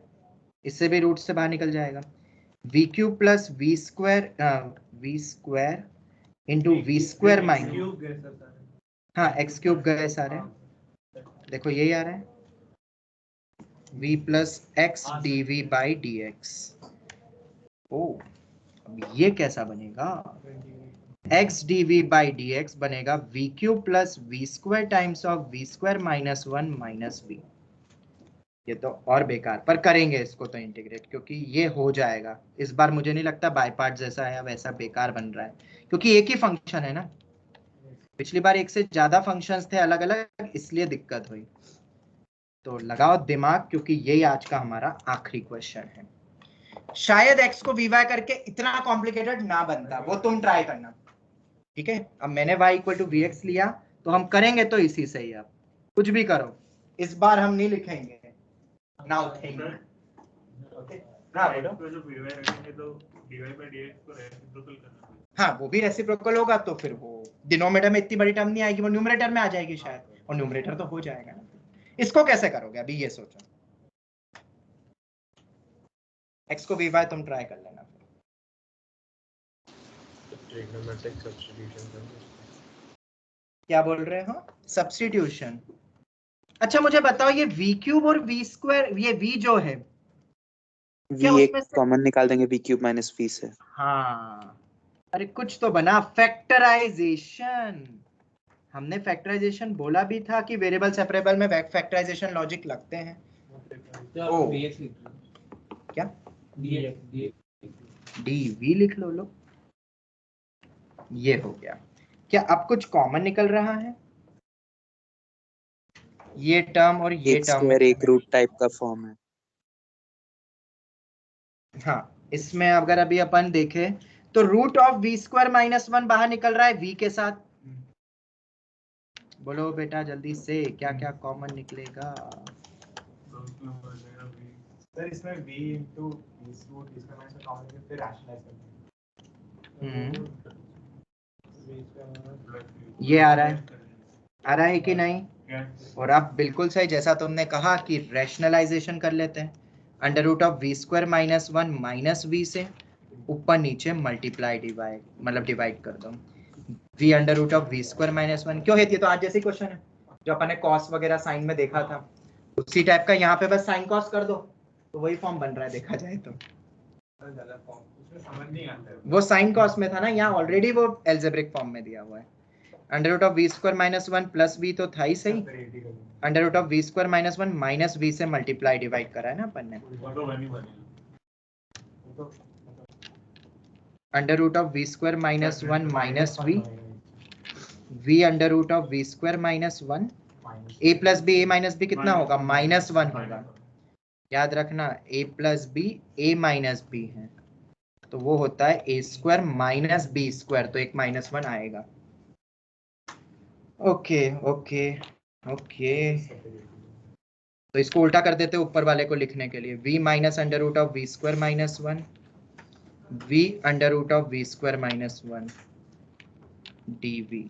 इससे भी रूट से बाहर निकल जाएगा। v cube plus v square into v square minus, हाँ एक्स क्यूब गए सारे, देखो यही आ रहा है v plus X D by D X. ओ अब ये कैसा बनेगा? x D by D x बनेगा v cube plus v square times of v square minus 1 minus v। ये तो और बेकार, पर करेंगे इसको तो इंटीग्रेट, क्योंकि ये हो जाएगा इस बार। मुझे नहीं लगता बाय पार्ट जैसा है वैसा बेकार बन रहा है, क्योंकि एक ही फंक्शन है ना। पिछली बार एक से ज्यादा फंक्शंस थे अलग अलग, इसलिए दिक्कत हुई। तो लगाओ दिमाग, क्योंकि यही आज का हमारा आखिरी क्वेश्चन है। शायद x को vy करके इतना कॉम्प्लिकेटेड ना बनता, वो तुम ट्राई करना। ठीक है, अब मैंने y इक्वल टू vx लिया, तो हम करेंगे तो इसी से ही। आप कुछ भी करो, इस बार हम नहीं लिखेंगे नाउ थिंक। ओके हाँ बोलो। तो जो vy रखेंगे तो dy by dx को रेसिप्रोकल करना पड़ेगा। हाँ वो भी रेसिप्रोकल होगा, तो फिर वो डिनोमिनेटर में इतनी बड़ी टर्म नहीं आएगी, वो न्यूमरेटर में आ जाएगी शायद, और न्यूमरेटर तो हो जाएगा ना। इसको कैसे करोगे अभी ये सोचो। x को vy तुम ट्राई कर लेना। ट्रिग्नोमेट्रिक सब्स्टिट्यूशन करना। क्या बोल रहे हो? सब्स्टिट्यूशन। अच्छा मुझे बताओ, ये v क्यूब और v स्क्वायर, ये v जो है क्या v एक उसमें से कॉमन निकाल देंगे v क्यूब माइनस v से। हाँ अरे कुछ तो बना, फैक्टराइजेशन। हमने फैक्टराइजेशन बोला भी था कि वेरिएबल सेपरेबल में फैक्टराइजेशन लॉजिक लगते हैं। ओ क्या dv लिख लो लो, ये हो गया। क्या अब कुछ कॉमन निकल रहा है? ये टर्म और ये एक टर्म स्क्वायर एक रूट टाइप का फॉर्म है। हाँ इसमें अगर अभी अपन देखें तो root of v square minus 1 बाहर निकल रहा है v के साथ। बोलो बेटा जल्दी से, क्या क्या कॉमन निकलेगा? तो उसमें हो जाएगा v सर इसमें v into v root इसमें मैं इसमें कॉमन लेके फिर रैशनलाइज करते हैं। ये आ रहा है कि नहीं? और अब बिल्कुल सही, जैसा तुमने कहा कि रैशनलाइजेशन कर लेते हैं। Under root of v square minus 1 minus v से ऊपर नीचे मल्टीप्लाई डिवाइड, मतलब डिवाइड कर दो v under root of v square minus 1। क्यों है? ये तो आज जैसे क्वेश्चन है जो अपन ने कॉस वगैरह साइन में देखा था। उसी टाइप का यहाँ पे बस साइन कॉस कर दो तो वही फॉर्म बन रहा है देखा जाए तो। उसमें समझ नहीं आता है। वो साइन कॉस में था ना, यहाँ ऑलरेडी वो एल्जेब्रिक फॉर्म में दिया हुआ है। Under root of v square minus 1 plus v तो था ही सही। Under root of v square minus 1 minus v से मल्टीप्लाई डिवाइड करा है ना अपन ने। तो बनी बनेगा। Under root of v square minus 1 minus v under root of v square minus 1 a plus b, a minus b कितना होगा -1 होगा। याद रखना a plus b a minus B है तो वो होता है ए स्क्वायर माइनस बी स्क्वायर, तो एक -1 आएगा। ओके ओके ओके, तो इसको उल्टा कर देते हैं ऊपर वाले को लिखने के लिए। v minus under root of v square minus 1 v under root of v square minus 1 dv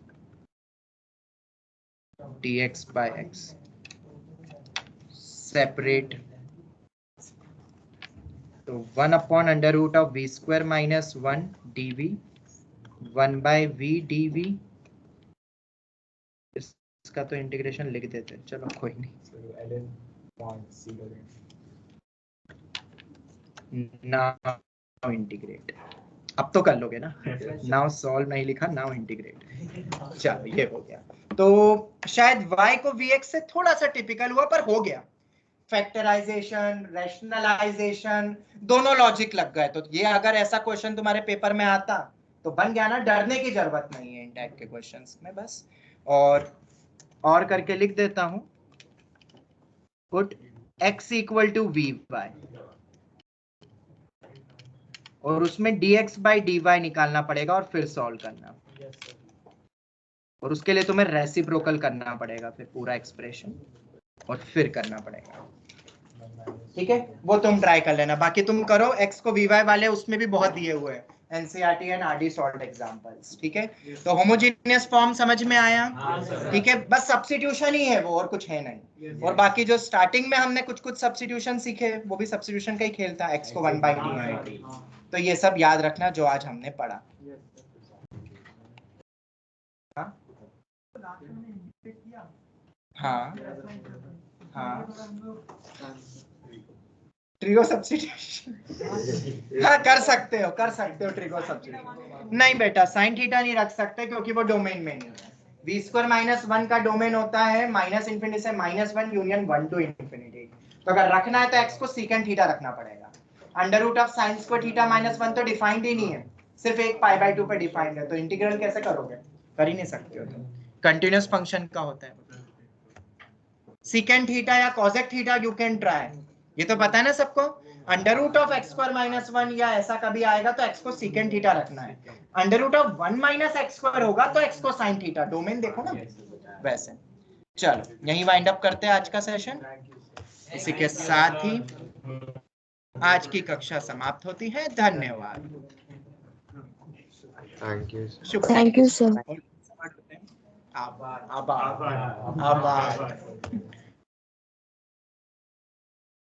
dx by x separate, तो 1 upon under root of v square minus 1 dv 1 by v dv। इसका तो integration लिख देते, चलो कोई नहीं। Now integrate, अब तो कर लोगे ना। नाउ सॉल्व नहीं लिखा, नाउ इंटीग्रेट। चलो ये हो गया। तो शायद y को vx से थोड़ा सा टिपिकल हुआ पर हो गया। फैक्टराइजेशन, रैशनलाइजेशन दोनों लॉजिक लग गए। तो ये अगर ऐसा क्वेश्चन तुम्हारे पेपर में आता तो बन गया ना, डरने की जरूरत नहीं है इन टाइप के क्वेश्चंस में। बस और करके लिख देता हूं, put x equal to v y और उसमें dx बाई dy निकालना पड़ेगा और फिर सॉल्व करना। और उसके लिए तुम्हें रेसिप्रोकल करना पड़ेगा फिर पूरा एक्सप्रेशन और फिर करना पड़ेगा। ठीक है, वो तुम ट्राई कर लेना। बाकी तुम करो x को vy वाले, उसमें भी बहुत दिए हुए हैं NCERT and RD solve examples. ठीक है, तो होमोजेनियस फॉर्म समझ में आया? ठीक है, बस सब्स्टिट्यूशन ही है वो, और कुछ है नहीं। और बाकी जो स्टार्टिंग में हमने कुछ सब्स्टिट्यूशन सीखे वो भी सब्स्टिट्यूशन का ही खेल था, x को 1/d। तो ये सब याद रखना जो आज हमने पढ़ा। हाँ हाँ, ट्रिगो सब्स्टिट्यूशन हाँ कर सकते हो ट्रिगो सब्स्टिट्यूशन। नहीं बेटा साइन थीटा नहीं रख सकते क्योंकि वो डोमेन में नहीं है। वी स्क्वायर माइनस 1 का डोमेन होता है -∞ से -1 यूनियन 1 to ∞। तो अगर रखना है तो x को सेकंड थीटा रखना पड़ेगा। Under root of sine square theta -1 तो डिफाइंड ही नहीं है, सिर्फ एक π/2 पे डिफाइंड है। तो इंटीग्रल कैसे करोगे? कर ही नहीं सकते हो तुम। कंटिन्यूअस फंक्शन का होता है सेकंड थीटा या cosec theta, you can try. ये तो पता है ना सबको। Under root of x square minus 1 या ऐसा कभी आएगा तो x को सेकंड थीटा रखना है। Under root of 1 minus x square होगा तो x को साइन थीटा, डोमेन देखो ना वैसे। चलो यही वाइंड अप करते हैं आज का सेशन। इसी के साथ ही आज की कक्षा समाप्त होती है। धन्यवाद। Thank you sir. आभार आभार आभार।